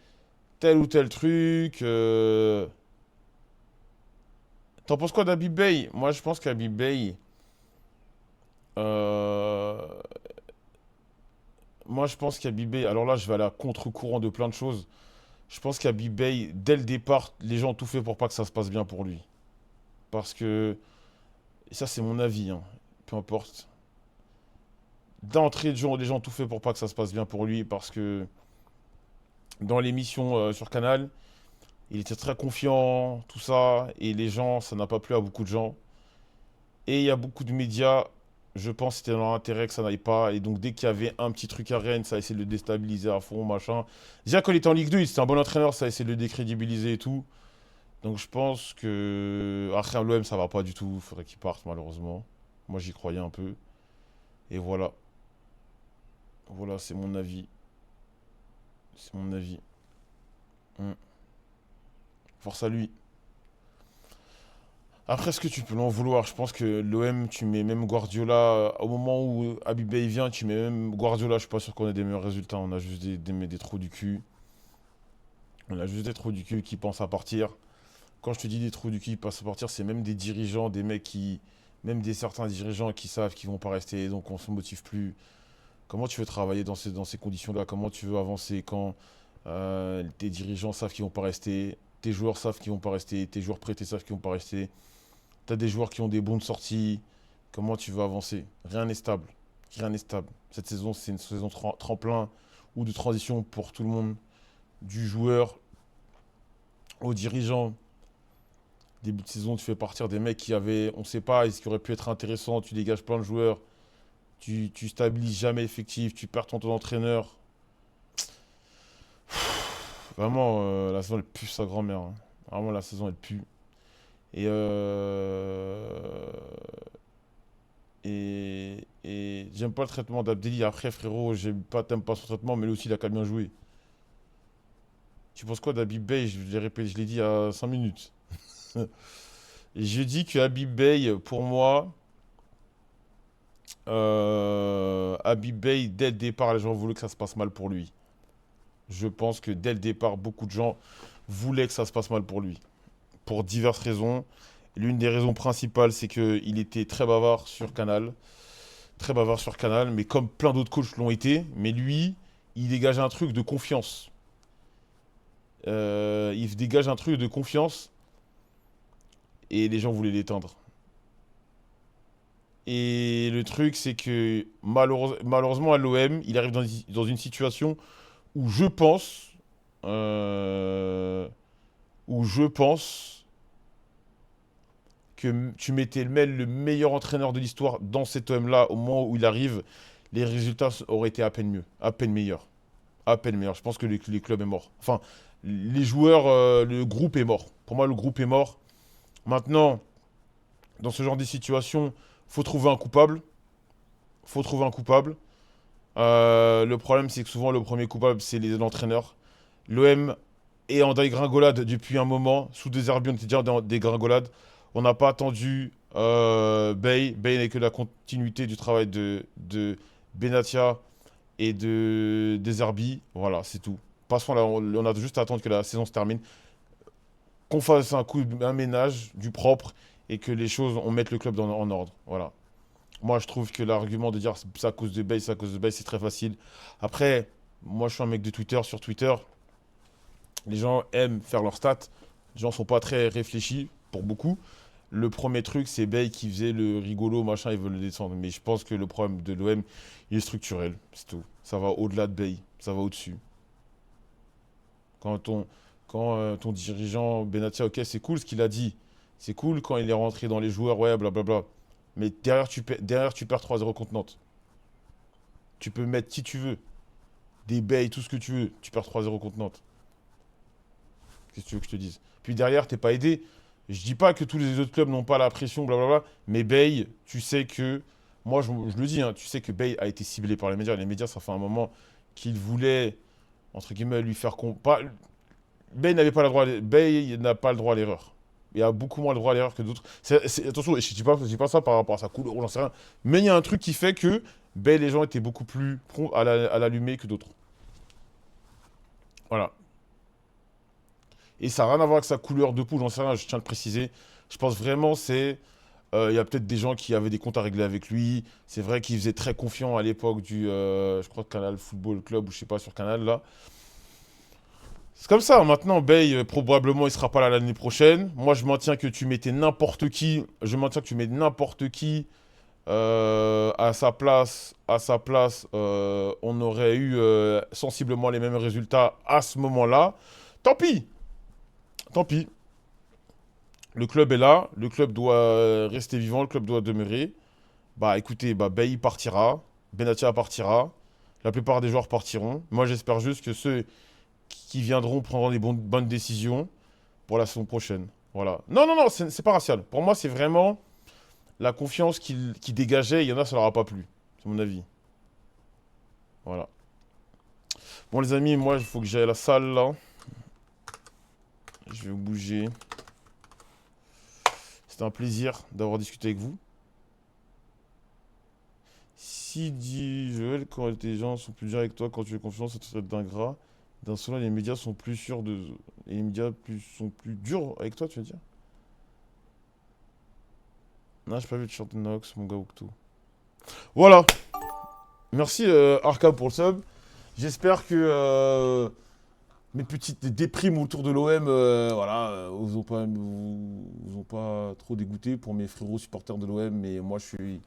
tel ou tel truc. T'en penses quoi d'Habib Bey? Moi je pense qu'Habib Bey, euh, moi je pense qu'Habib Bey, alors là je vais aller à contre-courant de plein de choses. Je pense qu'Habib Bey, dès le départ, les gens ont tout fait pour pas que ça se passe bien pour lui. Parce que, et ça c'est mon avis, hein, peu importe. D'entrée de jeu, les gens ont tout fait pour pas que ça se passe bien pour lui. Parce que dans l'émission sur Canal, il était très confiant, tout ça. Et les gens, ça n'a pas plu à beaucoup de gens. Et il y a beaucoup de médias, je pense que c'était dans leur intérêt que ça n'aille pas. Et donc dès qu'il y avait un petit truc à Rennes, ça a essayé de le déstabiliser à fond, machin. Déjà quand il était en Ligue 2, c'était un bon entraîneur, ça a essayé de le décrédibiliser et tout. Donc je pense que après à l'OM ça va pas du tout, il faudrait qu'il parte malheureusement. Moi j'y croyais un peu. Et voilà. Voilà, c'est mon avis. C'est mon avis. Hmm. Force à lui. Après, ce que tu peux l'en vouloir, je pense que l'OM, tu mets même Guardiola, au moment où Habib Bey vient, tu mets même Guardiola, je suis pas sûr qu'on ait des meilleurs résultats, on a juste des trous du cul. On a juste des trous du cul qui pensent à partir. Quand je te dis des trous du cul qui pensent à partir, c'est même des dirigeants, des mecs qui... Même des certains dirigeants qui savent qu'ils vont pas rester, donc on se motive plus. Comment tu veux travailler dans ces conditions-là? Comment tu veux avancer quand tes dirigeants savent qu'ils vont pas rester, tes joueurs savent qu'ils vont pas rester, tes joueurs prêtés savent qu'ils vont pas rester. T'as des joueurs qui ont des bons de sortie. Comment tu veux avancer? Rien n'est stable. Rien n'est stable. Cette saison, c'est une saison tremplin ou de transition pour tout le monde. Du joueur au dirigeant. Début de saison, tu fais partir des mecs qui avaient, on sait pas, ce qui aurait pu être intéressant. Tu dégages plein de joueurs. Tu stabilises jamais l'effectif. Tu perds ton entraîneur. Vraiment, la saison, elle pue sa grand-mère, hein. Vraiment, la saison, elle pue. Et, et j'aime pas le traitement d'Abdelli. Après, frérot, t'aimes pas son traitement, mais lui aussi, il a qu'à bien jouer. Tu penses quoi d'Habib Bey? Je l'ai répété, je l'ai dit à 5 minutes. Et je dis que Habib Bey, pour moi, Habib Bey, dès le départ, les gens voulaient que ça se passe mal pour lui. Je pense que dès le départ, beaucoup de gens voulaient que ça se passe mal pour lui. Pour diverses raisons. L'une des raisons principales, c'est qu'il était très bavard sur Canal. Très bavard sur Canal, mais comme plein d'autres coachs l'ont été. Mais lui, il dégage un truc de confiance. Il dégage un truc de confiance. Et les gens voulaient l'éteindre. Et le truc, c'est que malheureusement à l'OM, il arrive dans une situation où je pense... euh, où je pense que tu mettais le meilleur entraîneur de l'histoire dans cet OM-là, au moment où il arrive, les résultats auraient été à peine mieux, à peine meilleurs. À peine meilleurs. Je pense que les clubs est mort. Enfin, les joueurs, le groupe est mort. Pour moi, le groupe est mort. Maintenant, dans ce genre de situation, faut trouver un coupable. Faut trouver un coupable. Le problème, c'est que souvent, le premier coupable, c'est l'entraîneur. L'OM est en dégringolade depuis un moment. Sous des Herbies, on était déjà dans des gringolades. On n'a pas attendu Bey. Bey n'est que la continuité du travail de Benatia et de Zerbi. Voilà, c'est tout. Passons là, on a juste à attendre que la saison se termine. Qu'on fasse un ménage, du propre, et que les choses, on mette le club en ordre. Voilà. Moi, je trouve que l'argument de dire c'est à cause de Bey, c'est à cause de Bey, c'est très facile. Après, moi, je suis un mec de Twitter. Sur Twitter, les gens aiment faire leurs stats. Les gens sont pas très réfléchis, pour beaucoup. Le premier truc, c'est Bey qui faisait le rigolo, machin, ils veulent le descendre. Mais je pense que le problème de l'OM, il est structurel, c'est tout. Ça va au-delà de Bey, ça va au-dessus. Quand ton dirigeant Benatia, ok, c'est cool ce qu'il a dit. C'est cool quand il est rentré dans les joueurs, ouais, blablabla. Mais derrière, tu perds 3-0 contre Nantes. Tu peux mettre qui tu veux. Des Bey, tout ce que tu veux. Tu perds 3-0 contre Nantes. Qu'est-ce que tu veux que je te dise? Puis derrière, t'es pas aidé. Je dis pas que tous les autres clubs n'ont pas la pression, blablabla. Mais Bey, tu sais que. Moi, je le dis, hein, tu sais que Bey a été ciblé par les médias. Les médias, ça fait un moment qu'ils voulaient, entre guillemets, lui faire pas. Bey Bey n'a pas le droit à l'erreur. Il a beaucoup moins le droit à l'erreur que d'autres. Attention, je dis pas ça par rapport à sa couleur, j'en sais rien. Mais il y a un truc qui fait que Bey, les gens étaient beaucoup plus prompts à l'allumer que d'autres. Voilà. Et ça n'a rien à voir avec sa couleur de peau, j'en sais rien, je tiens à le préciser. Je pense vraiment c'est... Il y a peut-être des gens qui avaient des comptes à régler avec lui. C'est vrai qu'il faisait très confiant à l'époque du, je crois, Canal Football Club, ou je sais pas, sur Canal, là. C'est comme ça, maintenant, Bey, probablement, il sera pas là l'année prochaine. Moi, je maintiens que tu mettais n'importe qui, je maintiens que tu mets n'importe qui à sa place, on aurait eu sensiblement les mêmes résultats à ce moment-là. Tant pis, tant pis. Le club est là, le club doit rester vivant, le club doit demeurer. Bah écoutez, bah Bey partira, Benatia partira, la plupart des joueurs partiront. Moi j'espère juste que ceux qui viendront prendront des bonnes décisions pour la saison prochaine. Voilà. Non, non, non, c'est pas racial. Pour moi, c'est vraiment la confiance qu'il dégageait. Il y en a, ça leur a pas plu. C'est mon avis. Voilà. Bon, les amis, moi, il faut que j'aille à la salle, là. Je vais bouger. C'était un plaisir d'avoir discuté avec vous. Si dit Joël, quand les gens sont plus durs avec toi, quand tu fais confiance, ça te traite d'ingrat. D'un seul, les médias sont plus sûrs de. Et les médias sont plus durs avec toi, tu veux dire? Non, j'ai pas vu de chanter Nox, mon gars Octo. Voilà. Merci Arkham pour le sub. J'espère que mes petites déprimes autour de l'OM, voilà, vous ont pas trop dégoûté pour mes frérots supporters de l'OM, mais moi je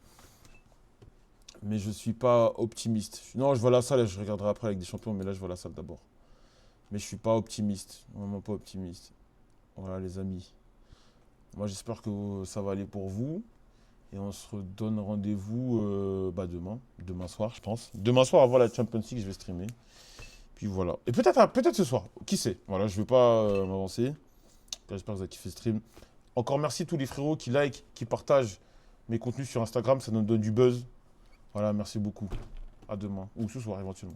suis pas optimiste. Non, je vois la salle, je regarderai après avec des champions, mais là je vois la salle d'abord. Mais je suis pas optimiste, vraiment pas optimiste. Voilà les amis. Moi j'espère que ça va aller pour vous. Et on se redonne rendez-vous demain soir je pense. Demain soir avant la Champions League je vais streamer. Puis voilà. Et peut-être ce soir, qui sait. Voilà, je ne veux pas m'avancer. J'espère que vous avez kiffé le stream. Encore merci à tous les frérots qui like, qui partagent mes contenus sur Instagram, ça nous donne du buzz. Voilà, merci beaucoup. À demain, ou ce soir éventuellement.